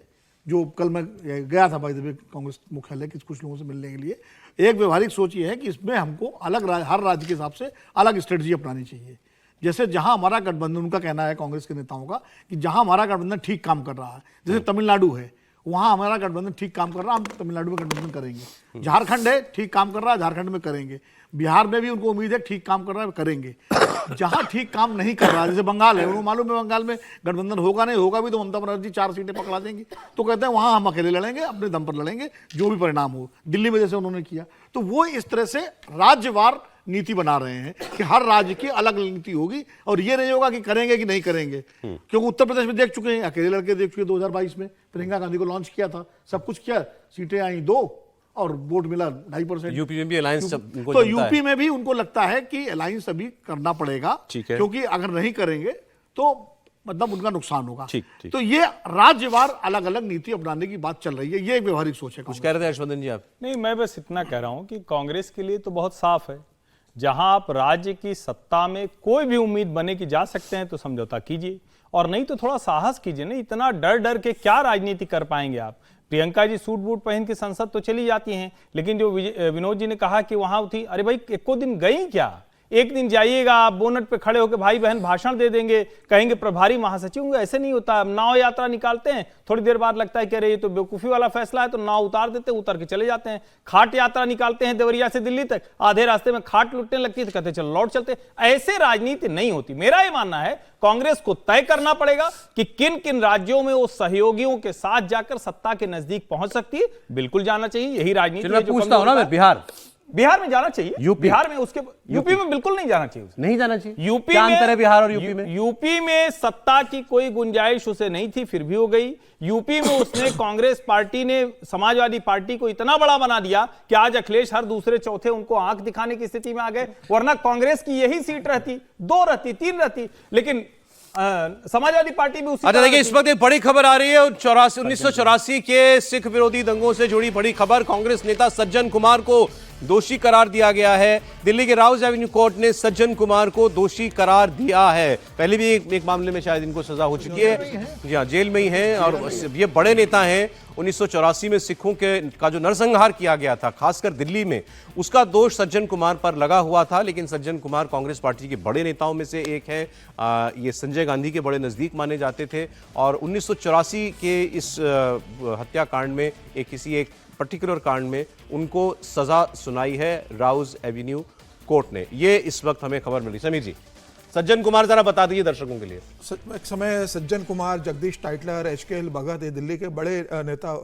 जो कल मैं गया था भाई कांग्रेस मुख्यालय कुछ लोगों से मिलने के लिए, एक व्यवहारिक सोच ये है कि इसमें हमको हर राज्य के हिसाब से अलग स्ट्रेटजी अपनानी चाहिए। जैसे जहां हमारा गठबंधन, उनका कहना है कांग्रेस के नेताओं का कि जहां हमारा गठबंधन ठीक काम कर रहा है, जैसे तमिलनाडु है, वहां हमारा गठबंधन ठीक काम कर रहा है, हम तमिलनाडु में गठबंधन करेंगे। झारखंड है, ठीक काम कर रहा है, झारखंड में करेंगे। बिहार में भी उनको उम्मीद है ठीक काम कर रहा है, करेंगे। जहां ठीक काम नहीं कर रहा है, जैसे बंगाल है, उनको मालूम है बंगाल में गठबंधन होगा नहीं, होगा भी तो ममता बनर्जी 4 सीटें पकड़ा देंगी, तो कहते हैं वहां हम अकेले लड़ेंगे, अपने दम पर लड़ेंगे, जो भी परिणाम हो। दिल्ली में जैसे उन्होंने किया, तो वो इस तरह से राज्यवार नीति बना रहे हैं कि हर राज्य की अलग नीति होगी, और ये नहीं होगा कि करेंगे कि नहीं करेंगे। क्योंकि उत्तर प्रदेश में देख चुके हैं, अकेले लड़के देख चुके, 2022 में प्रियंका गांधी को लॉन्च किया था, सब कुछ किया, सीटें आई 2 और वोट मिला 2.5%। यूपी में भी अलायंस तो यूपी में भी उनको लगता है कि अलायंस अभी करना पड़ेगा, क्योंकि अगर नहीं करेंगे तो मतलब उनका नुकसान होगा। तो ये राज्यवार अलग अलग नीति अपनाने की बात चल रही है, ये एक व्यवहारिक सोच है। कुछ कह रहे थे हर्षवर्धन जी आप? नहीं, मैं बस इतना कह रहा हूं कि कांग्रेस के लिए तो बहुत साफ है, जहां आप राज्य की सत्ता में कोई भी उम्मीद बने की जा सकते हैं तो समझौता कीजिए, और नहीं तो थोड़ा साहस कीजिए ना। इतना डर डर के क्या राजनीति कर पाएंगे आप? प्रियंका जी सूट बूट पहन के संसद तो चली जाती हैं, लेकिन जो विनोद जी ने कहा कि वहां थी, अरे भाई एको दिन गई क्या? एक दिन जाइएगा, आप बोनट पे खड़े होकर भाई बहन भाषण दे देंगे, कहेंगे प्रभारी महासचिव होंगे, ऐसे नहीं होता। नाव यात्रा निकालते हैं, थोड़ी देर बाद लगता है कि अरे ये तो बेवकूफी वाला फैसला है, तो नाव उतार देते हैं, उतर के चले जाते हैं। खाट यात्रा निकालते हैं देवरिया से दिल्ली तक, आधे रास्ते में खाट लुटने लगती है तो कहते चलो लौट चलते। ऐसे राजनीति नहीं होती। मेरा ये मानना है कांग्रेस को तय करना पड़ेगा कि किन किन राज्यों में वो सहयोगियों के साथ जाकर सत्ता के नजदीक पहुंच सकती है। बिल्कुल जाना चाहिए, यही राजनीति है। पूछता हूं ना मैं, बिहार में जाना चाहिए, बिहार में, उसके यूपी में बिल्कुल नहीं जाना चाहिए, नहीं जाना चाहिए। यूपी क्या में अंतर है बिहार और यूपी में? यूपी में सत्ता की कोई गुंजाइश उसे नहीं थी, फिर भी हो गई। यूपी में उसने कांग्रेस पार्टी ने समाजवादी पार्टी को इतना बड़ा बना दिया कि आज अखिलेश हर दूसरे चौथे उनको आंख दिखाने की स्थिति में आ गए। वरना कांग्रेस की यही सीट रहती, 2 रहती, 3 रहती, लेकिन समाजवादी पार्टी भी उसी। अच्छा देखिए, इस वक्त एक बड़ी खबर आ रही है 1984 के सिख विरोधी दंगों से जुड़ी बड़ी खबर। कांग्रेस नेता सज्जन कुमार को दोषी करार दिया गया है। दिल्ली के राउज एवेन्यू कोर्ट ने सज्जन कुमार को दोषी करार दिया है। पहले भी एक मामले में शायद इनको सजा हो चुकी है, जी हाँ, जेल में ही हैं, और ये बड़े नेता हैं। 1984 में सिखों का जो नरसंहार किया गया था, खासकर दिल्ली में, उसका दोष सज्जन कुमार पर लगा हुआ था। लेकिन सज्जन कुमार कांग्रेस पार्टी के बड़े नेताओं में से एक है। ये संजय गांधी के बड़े नज़दीक माने जाते थे, और 1984 के इस हत्याकांड में किसी एक पर्टिकुलर कांड में उनको सजा सुनाई है राउज एवेन्यू कोर्ट ने। ये इस वक्त हमें खबर मिली। समीर जी, सज्जन कुमार जरा बता दीजिए दर्शकों के लिए। एक समय सज्जन कुमार, जगदीश टाइटलर, एचकेएल भगत, ये दिल्ली के बड़े नेता,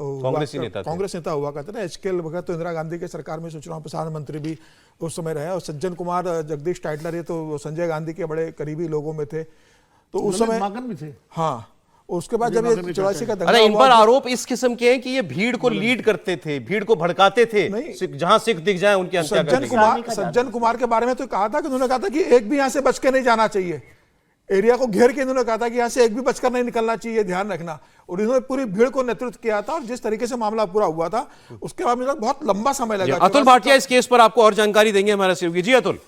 कांग्रेस नेता हुआ करते थे। एचकेएल भगत तो इंदिरा गांधी के सरकार में सूचना प्रसारण मंत्री भी उस समय रहे, और सज्जन कुमार, जगदीश टाइटलर, ये तो संजय गांधी के बड़े करीबी लोगों में थे। तो उस समय भी थे। हाँ, उसके बाद जब ये 84 का दंगा, अरे इन पर आरोप इस किस्म के हैं कि ये भीड़ को लीड करते थे, भीड़ को भड़काते थे, जहां सिख दिख जाए उनकी हत्या कर देंगे। सज्जन कुमार के बारे में तो कहा था कि उन्होंने कहा था कि एक भी यहां से बच के नहीं जाना चाहिए, एरिया को घेर के इन्होंने कहा था कि यहां से एक भी बचकर नहीं निकलना चाहिए, ध्यान रखना। और इन्होंने पूरी भीड़ को नेतृत्व किया था, और जिस तरीके से मामला पूरा हुआ था उसके बाद मुझे बहुत लंबा समय लगा। अतुल भाटिया इस केस पर आपको और जानकारी देंगे हमारे सहयोगी। जी अतुल।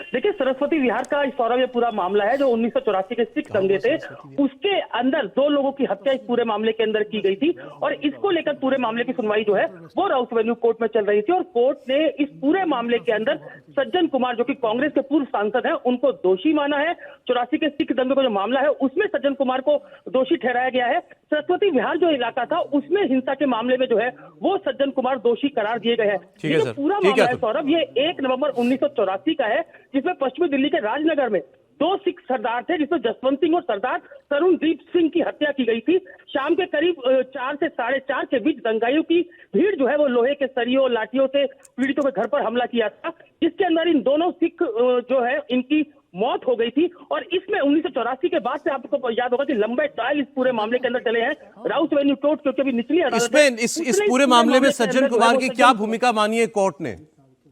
देखिए, सरस्वती विहार का इस सौरभ ये पूरा मामला है जो 1984 के सिख दंगे थे, उसके अंदर 2 लोगों की हत्या इस पूरे मामले के अंदर की गई थी, और इसको लेकर पूरे मामले की सुनवाई जो है वो राउस एवेन्यू कोर्ट में चल रही थी। और कोर्ट ने इस पूरे मामले के अंदर सज्जन कुमार, जो कि कांग्रेस के पूर्व सांसद हैं, उनको दोषी माना है। 84 के सिख दंगे का जो मामला है उसमें सज्जन कुमार को दोषी ठहराया गया है। सरस्वती विहार जो इलाका था उसमें हिंसा के मामले में जो है वो सज्जन कुमार दोषी करार दिए गए हैं। ये पूरा मामला है सौरभ, ये 1 नवंबर 1984 का है, जिसमें पश्चिमी दिल्ली के राजनगर में 2 सिख सरदार थे, जिसमें जसवंत सिंह और सरदार तरुणदीप सिंह की हत्या की गई थी। शाम के करीब 4 से 4:30 के बीच दंगाइयों की भीड़ जो है वो लोहे के सरियों, लाठियों से पीड़ितों के घर पर हमला किया था, जिसके अंदर इन दोनों सिख जो है इनकी मौत हो गई थी। और इसमें 1984 के बाद से आपको याद होगा कि लंबे ट्रायल इस पूरे मामले के अंदर चले हैं राउस एवेन्यू कोर्ट, क्योंकि अभी निचली इस पूरे मामले में सज्जन कुमार की क्या भूमिका मानी है कोर्ट ने?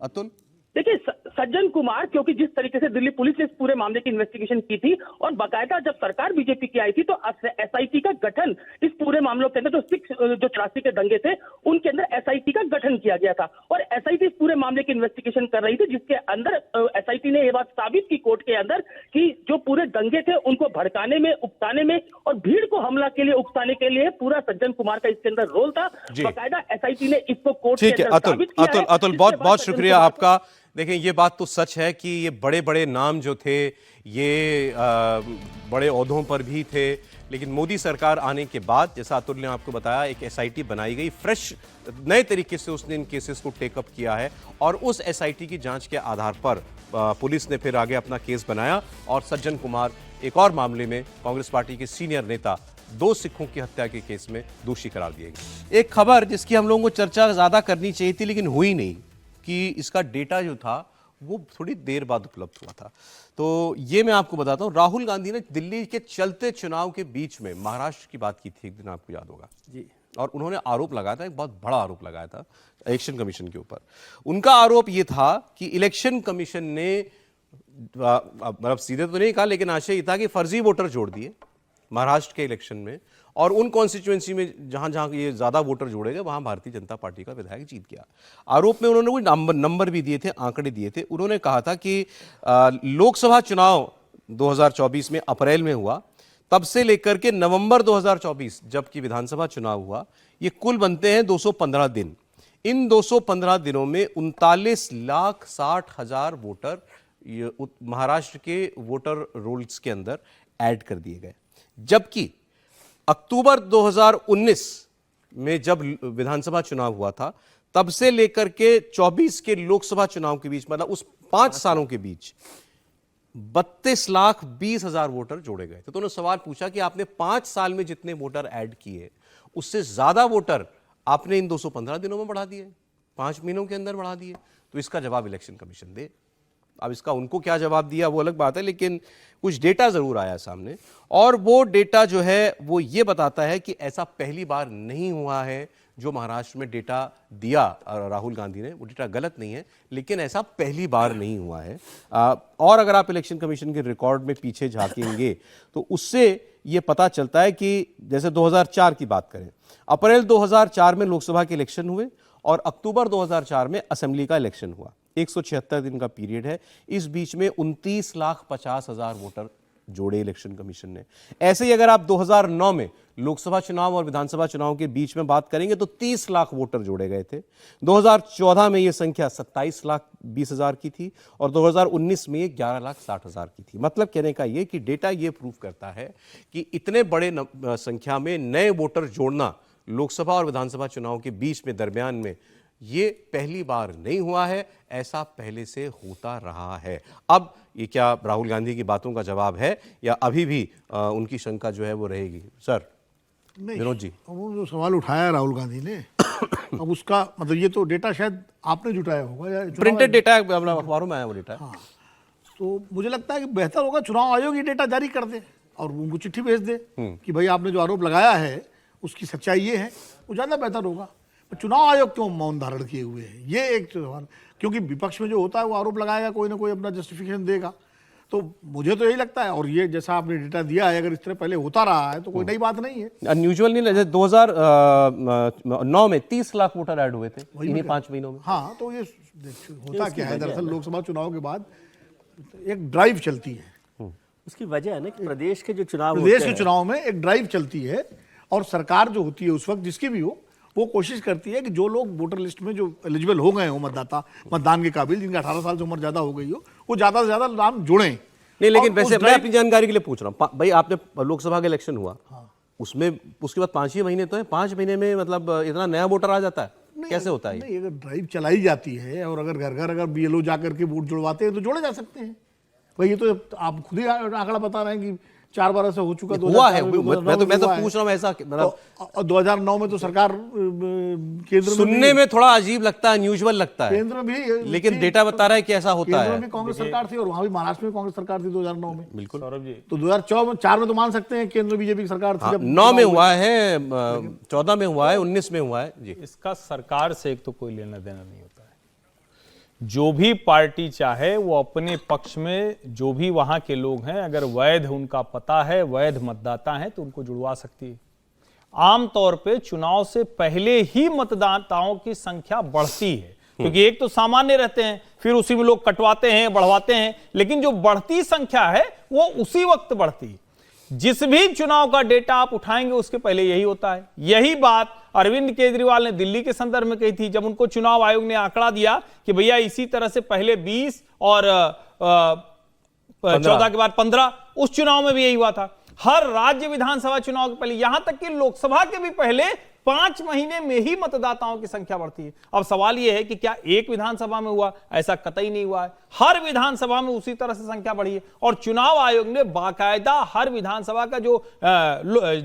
अतुल, देखिए सज्जन कुमार, क्योंकि जिस तरीके से दिल्ली पुलिस ने इस पूरे मामले की इन्वेस्टिगेशन की थी और बाकायदा जब सरकार बीजेपी की आई थी तो एसआईटी का गठन इस पूरे मामलों के अंदर जो 84 के दंगे थे उनके अंदर एसआईटी का गठन किया गया था और एसआईटी इस पूरे मामले की इन्वेस्टिगेशन कर रही थी, जिसके अंदर एसआईटी ने यह बात साबित की कोर्ट के अंदर कि जो पूरे दंगे थे उनको भड़काने में, उकसाने में और भीड़ को हमला के लिए उकसाने के लिए पूरा सज्जन कुमार का इसके अंदर रोल था। बाकायदा एसआईटी ने इसको कोर्ट के अंदर साबित किया है। अतुल बहुत बहुत शुक्रिया आपका। देखें, ये बात तो सच है कि ये बड़े बड़े नाम जो थे ये बड़े ओहदों पर भी थे, लेकिन मोदी सरकार आने के बाद, जैसा अतुल ने आपको बताया, एक एसआईटी बनाई गई, फ्रेश नए तरीके से उसने इन केसेस को टेकअप किया है और उस एसआईटी की जांच के आधार पर पुलिस ने फिर आगे अपना केस बनाया और सज्जन कुमार एक और मामले में कांग्रेस पार्टी के सीनियर नेता 2 सिखों की हत्या के केस में दोषी करार दिए गए। एक खबर जिसकी हम लोगों को चर्चा ज्यादा करनी चाहिए थी लेकिन हुई नहीं, कि इसका डेटा जो था वो थोड़ी देर बाद उपलब्ध हुआ था। तो ये मैं आपको बताता हूं, राहुल गांधी ने दिल्ली के चलते चुनाव के बीच में महाराष्ट्र की बात की थी एक दिन, आपको याद होगा जी, और उन्होंने आरोप लगाया था, एक बहुत बड़ा आरोप लगाया था इलेक्शन कमीशन के ऊपर। उनका आरोप ये था कि इलेक्शन कमीशन ने, मतलब सीधे तो नहीं कहा लेकिन आशय ये था कि फर्जी वोटर जोड़ दिए महाराष्ट्र के इलेक्शन में, और उन कॉन्स्टिट्यूएंसी में जहां जहां ये ज्यादा वोटर जोड़े गए वहां भारतीय जनता पार्टी का विधायक जीत गया। आरोप में उन्होंने कोई नंबर भी दिए थे, आंकड़े दिए थे। उन्होंने कहा था कि लोकसभा चुनाव 2024 में अप्रैल में हुआ, तब से लेकर के नवंबर 2024 जबकि विधानसभा चुनाव हुआ, ये कुल बनते हैं 215 दिन। इन 215 दिनों में 39,60,000 वोटर महाराष्ट्र के वोटर रोल्स के अंदर ऐड कर दिए गए, जबकि अक्टूबर 2019 में जब विधानसभा चुनाव हुआ था तब से लेकर के 24 के लोकसभा चुनाव के बीच, मतलब उस 5 सालों के बीच 32,20,000 वोटर जोड़े गए। तो उन्होंने सवाल पूछा कि आपने 5 साल में जितने वोटर ऐड किए उससे ज्यादा वोटर आपने इन 215 दिनों में बढ़ा दिए, 5 महीनों के अंदर बढ़ा दिए। तो इसका जवाब इलेक्शन कमीशन दे। अब इसका उनको क्या जवाब दिया वो अलग बात है, लेकिन कुछ डेटा जरूर आया सामने, और वो डेटा जो है वो ये बताता है कि ऐसा पहली बार नहीं हुआ है जो महाराष्ट्र में डेटा दिया राहुल गांधी ने, वो डेटा गलत नहीं है, लेकिन ऐसा पहली बार नहीं हुआ है। और अगर आप इलेक्शन कमीशन के रिकॉर्ड में पीछे झांकेंगे तो उससे ये पता चलता है कि जैसे 2004 की बात करें, अप्रैल 2004 में लोकसभा के इलेक्शन हुए और अक्टूबर 2004 में असेंबली का इलेक्शन हुआ। 176 दिन का पीरियड है। इस बीच में 29,50,000 वोटर जोड़े इलेक्शन कमीशन ने। ऐसे ही अगर आप 2009 में लोकसभा चुनाव और विधानसभा चुनाव के बीच में बात करेंगे तो 30 लाख वोटर जोड़े गए थे। 2014 में यह संख्या 27,20,000 की थी और 2019 में ये 11,60,000 की थी। मतलब कहने का यह कि डेटा ये प्रूव करता है कि इतने बड़े संख्या में नए वोटर जोड़ना लोकसभा और विधानसभा चुनाव के बीच में, दरमियान में, ये पहली बार नहीं हुआ है, ऐसा पहले से होता रहा है। अब ये क्या राहुल गांधी की बातों का जवाब है या अभी भी उनकी शंका जो है वो रहेगी? सर विनोद जी, वो जो सवाल उठाया राहुल गांधी ने अब उसका मतलब ये तो डेटा शायद आपने जुटाया होगा या प्रिंटेड डेटा अखबारों में आया वो डेटा। हाँ, तो मुझे लगता है कि बेहतर होगा चुनाव आयोग ये डेटा जारी कर दे और उनको चिट्ठी भेज दे कि भाई आपने जो आरोप लगाया है उसकी सच्चाई ये है, वो ज़्यादा बेहतर होगा। चुनाव आयोग क्यों मौन धारण किए हुए हैं, ये एक सवाल, क्योंकि विपक्ष में जो होता है वो आरोप लगाएगा, कोई ना कोई अपना जस्टिफिकेशन देगा। तो मुझे तो यही लगता है, और ये जैसा आपने डेटा दिया है अगर इस तरह पहले होता रहा है तो कोई नई बात नहीं है, अनयूजुअल नहीं है। 2009 में 30 लाख वोटर ऐड हुए थे इन्हीं 5 महीनों में। हाँ, तो ये होता क्या है दरअसल, लोकसभा चुनाव के बाद एक ड्राइव चलती है, उसकी वजह है ना कि प्रदेश के जो चुनाव में एक ड्राइव चलती है और सरकार जो होती है उस वक्त जिसकी भी हो, वो कोशिश करती है कि जो लोग वोटर लिस्ट में जो एलिजिबल हो गए हो, मतदाता मतदान के काबिल, जिनका 18 साल से उम्र ज्यादा हो गई हो, वो ज्यादा से ज्यादा नाम जोड़ें। नहीं, लेकिन वैसे मैं अपनी जानकारी के लिए पूछ रहा हूँ भाई, आपने लोकसभा का इलेक्शन हुआ, उसमें उसके बाद 5 ही महीने तो है, 5 महीने में मतलब इतना नया वोटर आ जाता है, कैसे होता है? नहीं, अगर ड्राइव चलाई जाती है और अगर घर घर अगर BLO जाकर के वोट जुड़वाते हैं तो जोड़े जा सकते हैं। भाई ये तो आप खुद ही आंकड़ा बता रहे हैं कि 4 बार ऐसा हो चुका, हुआ है। मैं तो पूछ रहा हूँ ऐसा, मतलब 2009 में तो सरकार केंद्र में सुनने में थोड़ा अजीब लगता है, अनयूजुअल लगता है, केंद्र में भी, लेकिन डेटा बता रहा है कि ऐसा होता है। केंद्र में कांग्रेस सरकार थी और वहां भी महाराष्ट्र में कांग्रेस सरकार थी 2009 में। बिल्कुल सौरभ जी, तो 2004 में तो मान सकते हैं केंद्र बीजेपी की सरकार थी। 9 में हुआ है, 14 में हुआ है, 19 में हुआ है जी। इसका सरकार से एक तो कोई लेना देना नहीं होता है, जो भी पार्टी चाहे वो अपने पक्ष में जो भी वहां के लोग हैं, अगर वैध उनका पता है, वैध मतदाता हैं, तो उनको जुड़वा सकती है। आमतौर पे चुनाव से पहले ही मतदाताओं की संख्या बढ़ती है, क्योंकि एक तो सामान्य रहते हैं, फिर उसी में लोग कटवाते हैं, बढ़वाते हैं, लेकिन जो बढ़ती संख्या है वो उसी वक्त बढ़ती है। जिस भी चुनाव का डेटा आप उठाएंगे उसके पहले यही होता है। यही बात अरविंद केजरीवाल ने दिल्ली के संदर्भ में कही थी, जब उनको चुनाव आयोग ने आंकड़ा दिया कि भैया इसी तरह से पहले 20 और 14 के बाद 15, उस चुनाव में भी यही हुआ था। हर राज्य विधानसभा चुनाव के पहले, यहां तक कि लोकसभा के भी पहले 5 महीने में ही मतदाताओं की संख्या बढ़ती है। अब सवाल यह है कि क्या एक विधानसभा में हुआ? ऐसा कतई नहीं हुआ है, हर विधानसभा में उसी तरह से संख्या बढ़ी है। और चुनाव आयोग ने बाकायदा हर विधानसभा का जो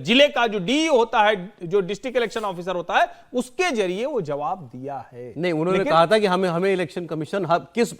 जिले का जो डीईओ होता है, जो डिस्ट्रिक्ट इलेक्शन ऑफिसर होता है, उसके जरिए वो जवाब दिया है। नहीं, उन्होंने कहा था कि हमें इलेक्शन कमीशन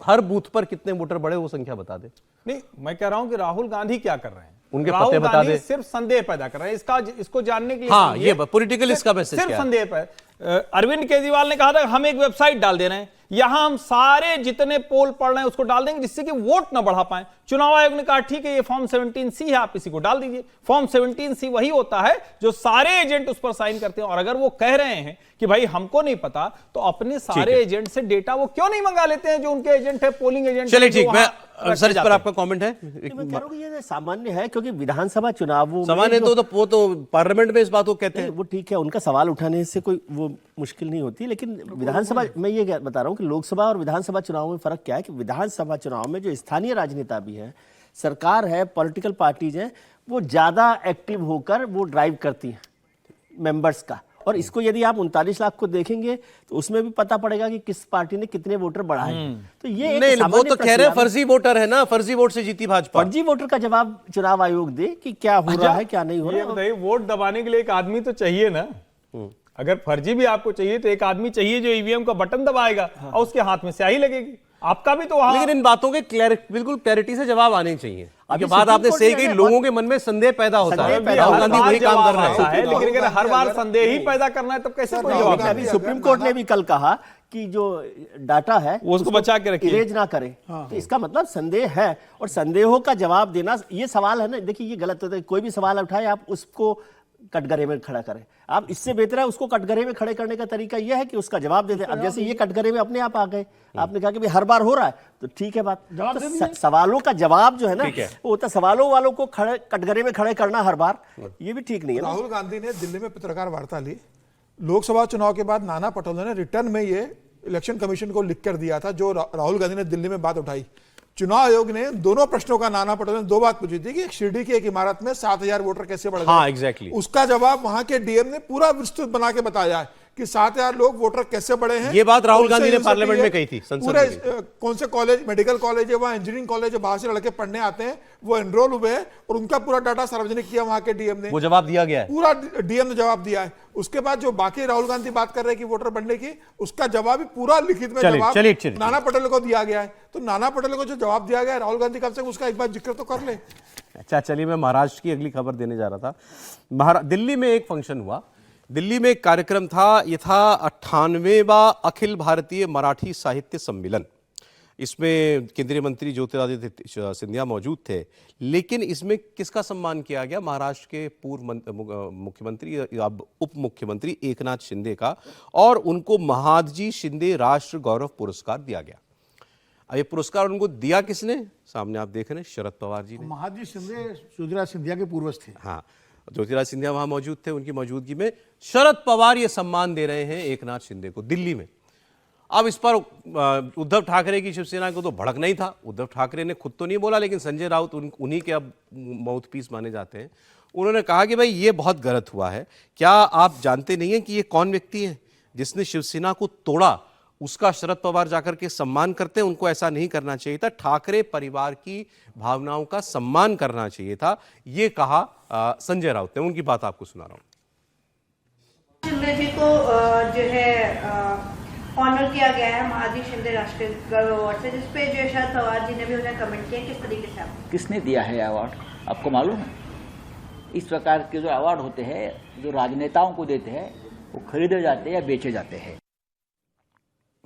हर बूथ पर कितने वोटर बढ़े वो संख्या बता दे। नहीं, मैं कह रहा हूं कि राहुल गांधी क्या कर रहे हैं, उनके पते बता दे, सिर्फ संदेह पैदा कर रहे हैं। इसको जानने के लिए हाँ, ये पॉलिटिकल इसका मैसेज सिर्फ संदेह पर अरविंद केजरीवाल ने कहा था हम एक वेबसाइट डाल दे रहे हैं, यहां हम सारे जितने पोल पढ़ रहे हैं उसको डाल देंगे जिससे कि वोट ना बढ़ा पाए। चुनाव आयोग ने कहा ठीक है, ये फॉर्म 17C है, आप इसी को डाल दीजिए। फॉर्म 17C वही होता है जो सारे एजेंट उस पर साइन करते हैं। और अगर वो कह रहे हैं कि भाई हमको नहीं पता, तो अपने सारे एजेंट से डेटा वो क्यों नहीं मंगा लेते हैं जो उनके एजेंट है, पोलिंग एजेंट। चलिए ठीक, मैं सर इस पर आपका कमेंट है? मैं कह रहा हूं कि ये सामान्य है, क्योंकि विधानसभा चुनावों सामान्य तो वो तो पार्लियामेंट में इस बात को कहते हैं। वो ठीक है, उनका सवाल उठाने से कोई वो मुश्किल नहीं होती, लेकिन विधानसभा, मैं ये बता रहा हूं कि लोकसभा और विधानसभा चुनाव में फर्क क्या है कि विधानसभा चुनाव में जो स्थानीय राजनेता भी है, सरकार है, पॉलिटिकल पार्टीज हैं, वो ज्यादा एक्टिव होकर वो ड्राइव करती हैं मेंबर्स का। और इसको यदि आप 39 लाख को देखेंगे तो उसमें भी पता पड़ेगा कि किस पार्टी ने कितने वोटर बढ़ाए। तो ये नहीं, वो तो कह रहे हैं फर्जी वोटर है ना, फर्जी वोट से जीती भाजपा। फर्जी वोटर का जवाब चुनाव आयोग दे कि क्या हो रहा है, क्या नहीं हो रहा है। वोट दबाने के लिए एक आदमी तो चाहिए ना। अगर फर्जी भी आपको चाहिए तो एक आदमी चाहिए जो ईवीएम का बटन दबाएगा और उसके हाथ में स्याही लगेगी। आपका भी तो वहां, लेकिन इन बातों के बिल्कुल क्लैरिटी से जवाब आने चाहिए। अब बात आपने सही कही, लोगों के मन में संदेह पैदा होता है, राहुल गांधी वही काम कर रहे हैं। लेकिन अगर हर बार संदेह ही पैदा करना है तो कैसे कोई जवाब? अभी सुप्रीम कोर्ट ने भी कल कहा कि जो डाटा है उसको बचा के रखिए, इरेज ना करे। तो इसका मतलब संदेह है, और संदेहों का जवाब देना ये सवाल है ना। देखिए, ये गलत होता है, कोई भी सवाल उठाए आप उसको कटघरे में खड़ा करें। आप इससे बेहतर है उसको कटघरे में खड़े करने का तरीका यह है कि उसका जवाब दे दें। अब जैसे ये कटघरे में अपने आप आ गए, आपने कहा कि भाई हर बार हो रहा है, तो ठीक है बात, तो सवालों का जवाब जो है ना, वो होता सवालों वालों को खड़े कटघरे में खड़े करना हर बार, ये भी ठीक नहीं है। राहुल गांधी ने दिल्ली में पत्रकार वार्ता ली लोकसभा चुनाव के बाद। नाना पटोले ने रिटर्न में ये इलेक्शन कमीशन को लिख कर दिया था, जो राहुल गांधी ने दिल्ली में बात उठाई। चुनाव आयोग ने दोनों प्रश्नों का नाना पटोले ने 2 बात पूछी थी कि शिरडी की एक इमारत में 7,000 वोटर कैसे बढ़ गए। हाँ, एग्जैक्टली। उसका जवाब वहां के डीएम ने पूरा विस्तृत बना के बताया है कि 7,000 लोग वोटर कैसे बढ़े हैं। ये बात राहुल गांधी ने पार्लियामेंट में कही थी, संसद में। कौन से कॉलेज, मेडिकल कॉलेज है वहां, इंजीनियरिंग कॉलेज है, बाहर से लड़के पढ़ने आते हैं, वो एनरोल हुए हैं, और उनका पूरा डाटा सार्वजनिक किया वहां के डीएम ने। वो जवाब दिया गया है, पूरा डीएम ने जवाब दिया है। उसके बाद जो बाकी राहुल गांधी बात कर रहे हैं कि वोटर बढ़ने की, उसका जवाब भी पूरा लिखित में जवाब नाना पटोले को दिया गया है। तो नाना पटोले को जो जवाब दिया गया है, राहुल गांधी कब से उसका एक बार जिक्र तो कर ले। अच्छा, चलिए मैं महाराष्ट्र की अगली खबर देने जा रहा था। दिल्ली में एक फंक्शन हुआ, दिल्ली में एक कार्यक्रम था, यह था 98वां अखिल भारतीय मराठी साहित्य सम्मेलन। इसमें केंद्रीय मंत्री ज्योतिरादित्य सिंधिया मौजूद थे, लेकिन इसमें किसका सम्मान किया गया? महाराष्ट्र के पूर्व मुख्यमंत्री, अब उप मुख्यमंत्री एकनाथ शिंदे का, और उनको महादजी शिंदे राष्ट्र गौरव पुरस्कार दिया गया। अब ये पुरस्कार उनको दिया किसने? सामने आप देख रहे हैं, शरद पवार जी ने। महादजी शिंदे ज्योतिराज सिंधिया के पूर्वज थे। हाँ, ज्योतिराज सिंधिया वहां मौजूद थे, उनकी मौजूदगी में शरद पवार ये सम्मान दे रहे हैं एकनाथ शिंदे को दिल्ली में। अब इस पर उद्धव ठाकरे की शिवसेना को तो भड़क नहीं था। उद्धव ठाकरे ने खुद तो नहीं बोला, लेकिन संजय राउत उन्हीं के अब माउथपीस माने जाते हैं। उन्होंने कहा कि भाई ये बहुत गलत हुआ है। क्या आप जानते नहीं हैं कि ये कौन व्यक्ति है जिसने शिवसेना को तोड़ा? उसका शरद पवार जाकर के सम्मान करते हैं। उनको ऐसा नहीं करना चाहिए था। ठाकरे परिवार की भावनाओं का सम्मान करना चाहिए था, ये कहा संजय राउत ने। उनकी बात आपको सुना रहा हूं। शिंदे जी को जो है ऑनर किया गया है महादजी शिंदे राष्ट्रीय गौरव अवार्ड से, जिसपे जो शरद पवार जी ने भी उन्हें कमेंट किया। किस तरीके से आप किसने दिया है अवार्ड, आपको मालूम है? इस प्रकार के जो अवार्ड होते हैं, जो राजनेताओं को देते हैं, वो खरीदे जाते हैं या बेचे जाते हैं।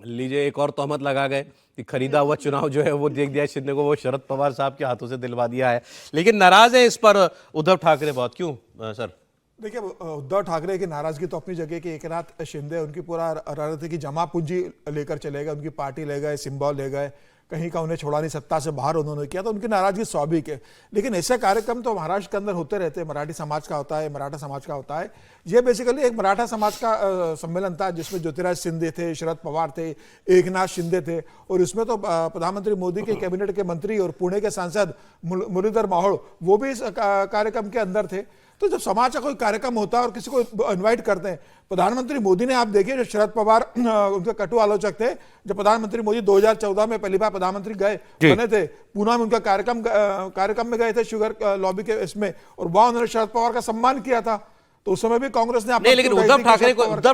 लीजिए, एक और तोहमत लगा गए कि खरीदा हुआ चुनाव जो है वो देख दिया शिंदे को, वो शरद पवार साहब के हाथों से दिलवा दिया है। लेकिन नाराज है इस पर उद्धव ठाकरे बहुत, क्यों सर? देखिए, उद्धव ठाकरे की नाराजगी तो अपनी जगह कि एकनाथ शिंदे उनकी पूरा रणनीति की जमा पूंजी लेकर चले गए, उनकी पार्टी ले गए, सिंबल ले गए, कहीं का उन्हें छोड़ा नहीं, सत्ता से बाहर उन्होंने किया, तो उनकी नाराजगी स्वाभाविक है। लेकिन ऐसे कार्यक्रम तो महाराष्ट्र के अंदर होते रहते हैं, मराठी समाज का होता है, मराठा समाज का होता है। ये बेसिकली एक मराठा समाज का सम्मेलन था जिसमें ज्योतिराज सिंधिया थे, शरद पवार थे, एकनाथ शिंदे थे, और इसमें तो प्रधानमंत्री मोदी के कैबिनेट के मंत्री और पुणे के सांसद मुरलीधर मोहोळ वो भी इस कार्यक्रम के अंदर थे। तो जब समाज का कोई कार्यक्रम होता है और किसी को इनवाइट करते हैं, प्रधानमंत्री मोदी ने, आप देखिए, जो शरद पवार उनके कटु आलोचक थे, जब प्रधानमंत्री मोदी 2014 में पहली बार प्रधानमंत्री बने थे, पूना में उनका कार्यक्रम में गए थे शुगर लॉबी के इसमें, और वहां उन्होंने शरद पवार का सम्मान किया था। तो उस समय भी कांग्रेस ने नहीं, लेकिन उद्धव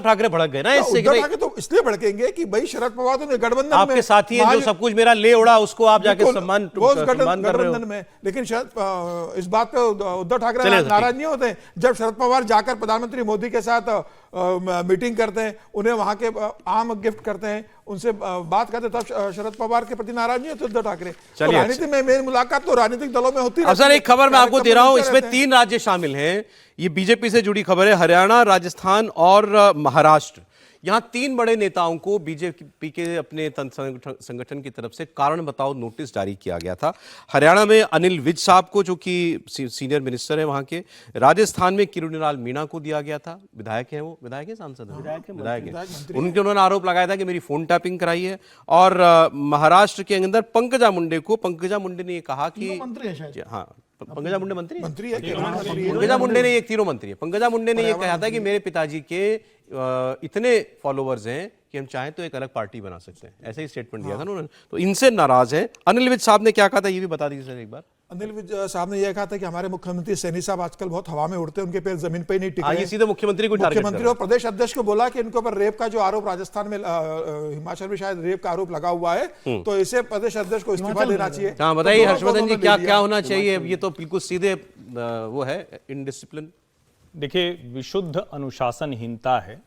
ठाकरे भड़क गए ना इससे। उद्धव ठाकरे तो इसलिए भड़केंगे कि भाई शरद पवार तो गठबंधन में आपके साथी हैं, जो सब कुछ मेरा ले उड़ा उसको आप जाके सम्मान कर रहे हो। में। लेकिन इस बात पे उद्धव ठाकरे नाराज नहीं होते। जब शरद पवार जाकर प्रधानमंत्री मोदी के साथ मीटिंग करते हैं, उन्हें वहां के आम गिफ्ट करते हैं, उनसे बात करते, तब शरद पवार के प्रति नाराज नहीं होते उद्धव ठाकरे। तो राजनीति में मेरी मुलाकात तो राजनीतिक दलों में होती है। सर, एक खबर मैं आपको दे रहा हूं, इसमें 3 राज्य शामिल हैं। ये बीजेपी से जुड़ी खबर है। हरियाणा, राजस्थान और महाराष्ट्र। यहां 3 बड़े नेताओं को बीजेपी के अपने संगठन की तरफ से कारण बताओ नोटिस जारी किया गया था। हरियाणा में अनिल विज साहब को, जो कि सीनियर मिनिस्टर है वहां के। राजस्थान में किरोड़ीलाल मीणा को दिया गया था, विधायक है, वो विधायक है, सांसद है, विधायक है। उन्होंने आरोप लगाया था कि मेरी फोन टैपिंग कराई है। और महाराष्ट्र के अंदर पंकजा मुंडे ने ये कहा कि हाँ, पंकजा मुंडे मंत्री है। पंकजा मुंडे ने, एक तीनों मंत्री है। पंकजा मुंडे ने ये कहा था कि मेरे पिताजी के इतने फॉलोवर्स हैं कि हम चाहें तो एक अलग पार्टी बना सकते हैं, ऐसे ही स्टेटमेंट दिया था उन्होंने। तो इनसे नाराज है। अनिल विज साहब ने क्या कहा था ये भी बता दीजिए सर एक बार। अनिल विज साहब ने यह कहा था कि हमारे मुख्यमंत्री सैनी साहब आजकल बहुत हवा में उड़ते हैं, उनके पैर जमीन पे ही नहीं टिक रहे। ये सीधे मुख्यमंत्री को टारगेट कर रहे हैं। मुख्यमंत्री और प्रदेश अध्यक्ष को बोला कि इनके ऊपर रेप का जो आरोप राजस्थान में, हिमाचल में शायद रेप का आरोप लगा हुआ है, तो इसे प्रदेश अध्यक्ष को इस्तीफा देना चाहिए। हाँ, बताइए हर्षवर्धन जी, क्या होना चाहिए? ये तो बिल्कुल सीधे वो है, इनडिसिप्लिन। देखिए, विशुद्ध अनुशासनहीनता है।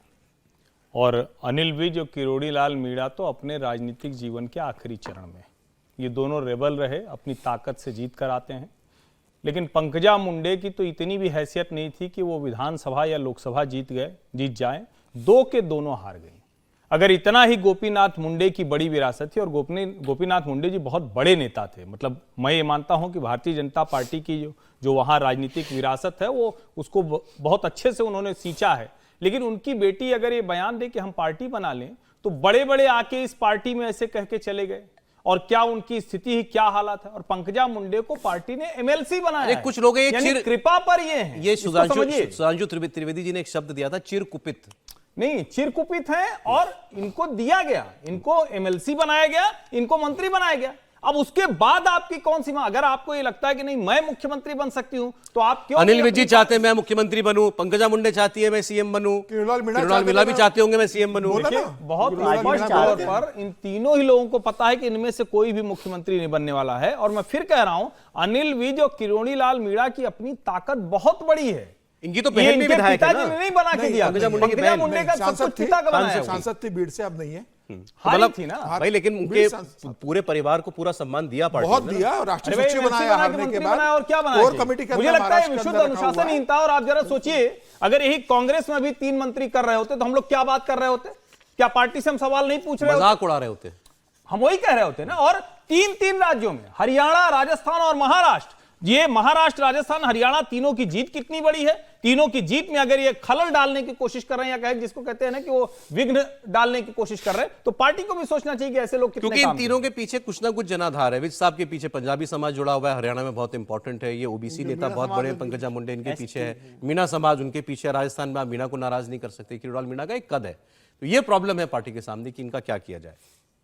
और अनिल विज और किरोड़ीलाल मीणा तो अपने राजनीतिक जीवन के आखिरी चरण में, ये दोनों रेबल रहे, अपनी ताकत से जीत कर आते हैं। लेकिन पंकजा मुंडे की तो इतनी भी हैसियत नहीं थी कि वो विधानसभा या लोकसभा जीत जाएं। 2 के दोनों हार गई। अगर इतना ही गोपीनाथ मुंडे की बड़ी विरासत थी, और गोपीनाथ मुंडे जी बहुत बड़े नेता थे, मतलब मैं ये मानता हूं कि भारतीय जनता पार्टी की जो वहां राजनीतिक विरासत है, वो उसको बहुत अच्छे से उन्होंने सींचा है। लेकिन उनकी बेटी अगर ये बयान दे कि हम पार्टी बना लें, तो बड़े बड़े आके इस पार्टी में ऐसे कह के चले गए, और क्या उनकी स्थिति ही क्या हालत है। और पंकजा मुंडे को पार्टी ने एमएलसी बनाया। कुछ लोग कृपा पर ये सुधांशु त्रिवेदी जी ने एक शब्द दिया था, चिरकुपित। नहीं, चिरकुपित हैं, और इनको दिया गया, इनको एमएलसी बनाया गया, इनको मंत्री बनाया गया। अब उसके बाद आपकी कौन सी, अगर आपको ये लगता है कि नहीं मैं मुख्यमंत्री बन सकती हूं, तो आप क्यों? अनिल विज जी चाहते हैं मैं मुख्यमंत्री बनूं, पंकजा मुंडे चाहती है मैं सीएम बनूं, किरोड़ीलाल मीणा भी चाहते होंगे मैं सीएम बनूं। बहुत स्पष्ट तौर पर इन तीनों ही लोगों को पता है कि इनमें से कोई भी मुख्यमंत्री नहीं बनने वाला है। और मैं फिर कह रहा हूं, अनिल विज और किरोड़ीलाल मीणा की अपनी ताकत बहुत बड़ी है। इनकी तो बहन भी विधायक है ना? नहीं बना के दिया, पंकजा मुंडे का सब कुछ पिता का बनाया। सांसद थी बीड़ से, अब नहीं है। मतलब थी ना भाई, लेकिन उनके पूरे परिवार को पूरा सम्मान दिया, बहुत दिया। राष्ट्रीय सचिव बनाया हारने के बाद, और क्या बनाया? कोर कमेटी के मुझे लगता है विशुद्ध अनुशासनहीनता। और आप जरा सोचिए, अगर यही कांग्रेस में भी 3 मंत्री कर रहे होते तो हम लोग क्या बात कर रहे होते? क्या पार्टी से हम सवाल नहीं पूछ रहे, मजाक उड़ा रहे होते? हम वही कह रहे होते ना। और 3 राज्यों में, हरियाणा, राजस्थान और महाराष्ट्र, ये महाराष्ट्र, राजस्थान, हरियाणा, तीनों की जीत कितनी बड़ी है। तीनों की जीत में अगर ये खलल डालने की कोशिश कर रहे हैं, या कहे जिसको कहते हैं ना कि वो विघ्न डालने की कोशिश कर रहे हैं, तो पार्टी को भी सोचना चाहिए कि ऐसे लोग कितने, क्योंकि इन तीनों के पीछे कुछ ना कुछ जनाधार है। विज साहब के पीछे पंजाबी समाज जुड़ा हुआ है, हरियाणा में बहुत इंपॉर्टेंट है। ये ओबीसी नेता बहुत बड़े हैं, पंकजा मुंडे इनके पीछे है, मीणा समाज उनके पीछे है। राजस्थान में आप मीणा को नाराज नहीं कर सकते, किरोड़ीलाल मीणा का एक कद है। तो ये प्रॉब्लम है पार्टी के सामने कि इनका क्या किया जाए।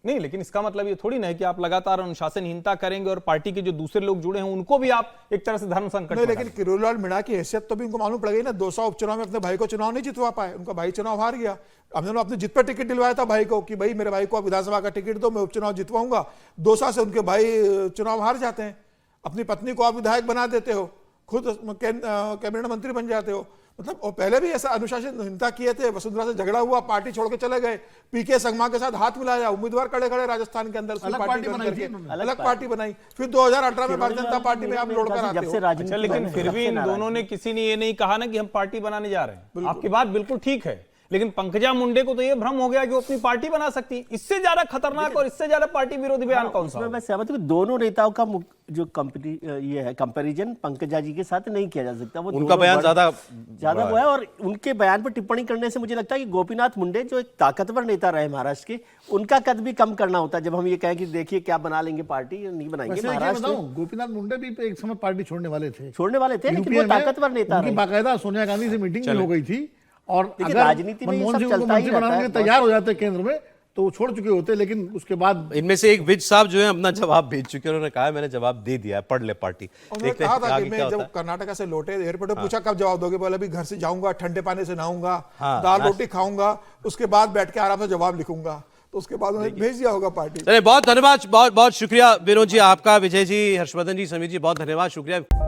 नहीं, लेकिन इसका मतलब ये थोड़ी ना है कि आप लगातार अनुशासनहीनता करेंगे और पार्टी के जो दूसरे लोग जुड़े हैं उनको भी आप एक तरह से धर्म संकट में। लेकिन किरोड़ीलाल मीणा की हैसियत तो भी उनको मालूम पड़ गई ना। 200 उपचुनाव में अपने भाई को चुनाव नहीं जितवा पाए, उनका भाई चुनाव हार गया। हमने अपने जित पर टिकट दिलवाया था भाई को कि भाई मेरे भाई को आप विधानसभा का टिकट दो, मैं उपचुनाव जितवाऊंगा। 2 साल से उनके भाई चुनाव हार जाते हैं। अपनी पत्नी को आप विधायक बना देते हो, खुद कैबिनेट मंत्री बन जाते हो। मतलब वो पहले भी ऐसा अनुशासनहीनता किए थे, वसुंधरा से झगड़ा हुआ, पार्टी छोड़ के चले गए, पीके संगमा के साथ हाथ मिलाया, उम्मीदवार खड़े खड़े राजस्थान के अंदर अलग पार्टी बनाई थी, अलग पार्टी बनाई, फिर 2018 में भारतीय जनता पार्टी में आप लौटकर आते हो। अच्छा, लेकिन फिर भी इन दोनों ने किसी ने ये नहीं कहा ना कि हम पार्टी बनाने जा रहे हैं। आपकी बात बिल्कुल ठीक है, लेकिन पंकजा मुंडे को तो ये भ्रम हो गया कि वो अपनी पार्टी बना सकती है। इससे ज्यादा खतरनाक और इससे ज्यादा पार्टी विरोधी बयान कौन सा? मैं सहमत हूं कि दोनों नेताओं का जो ये है कंपैरिजन पंकजा जी के साथ नहीं किया जा सकता। वो उनका बयान ज्यादा वो है, और उनके बयान पर टिप्पणी करने से मुझे लगता है कि गोपीनाथ मुंडे जो एक ताकतवर नेता रहे महाराष्ट्र के, उनका कद भी कम करना होता है। जब हम ये कहें कि देखिए क्या बना लेंगे पार्टी, नहीं बनाएंगे। महाराष्ट्र गोपीनाथ मुंडे भी एक समय पार्टी छोड़ने वाले थे, लेकिन वो ताकतवर नेता रहे। बाकायदा सोनिया गांधी से मीटिंग भी हो गई थी, और अगर राजनीति में मनमोहन सिंह को मंत्री बनाने के तैयार हो जाते केंद्र में तो वो छोड़ चुके होते, लेकिन उसके बाद इनमें से एक विज साहब जो है अपना जवाब भेज चुके हैं। उन्होंने कहा मैंने जवाब दे दिया है, पढ़ ले पार्टी। देखते हैं कहा था कि क्या मैं होता जब है। कर्नाटक से लौटे एयरपोर्ट पे पूछा कब जवाब दोगे, बोले अभी घर से जाऊंगा, ठंडे पानी से नहाऊंगा, दाल रोटी खाऊंगा, उसके बाद बैठ के आराम से जवाब लिखूंगा। तो उसके बाद उन्हें भेज दिया होगा पार्टी। चलिए, बहुत धन्यवाद, बहुत बहुत शुक्रिया विनोद जी आपका, विजय जी, हर्षवर्धन जी, समीर जी, बहुत धन्यवाद, शुक्रिया।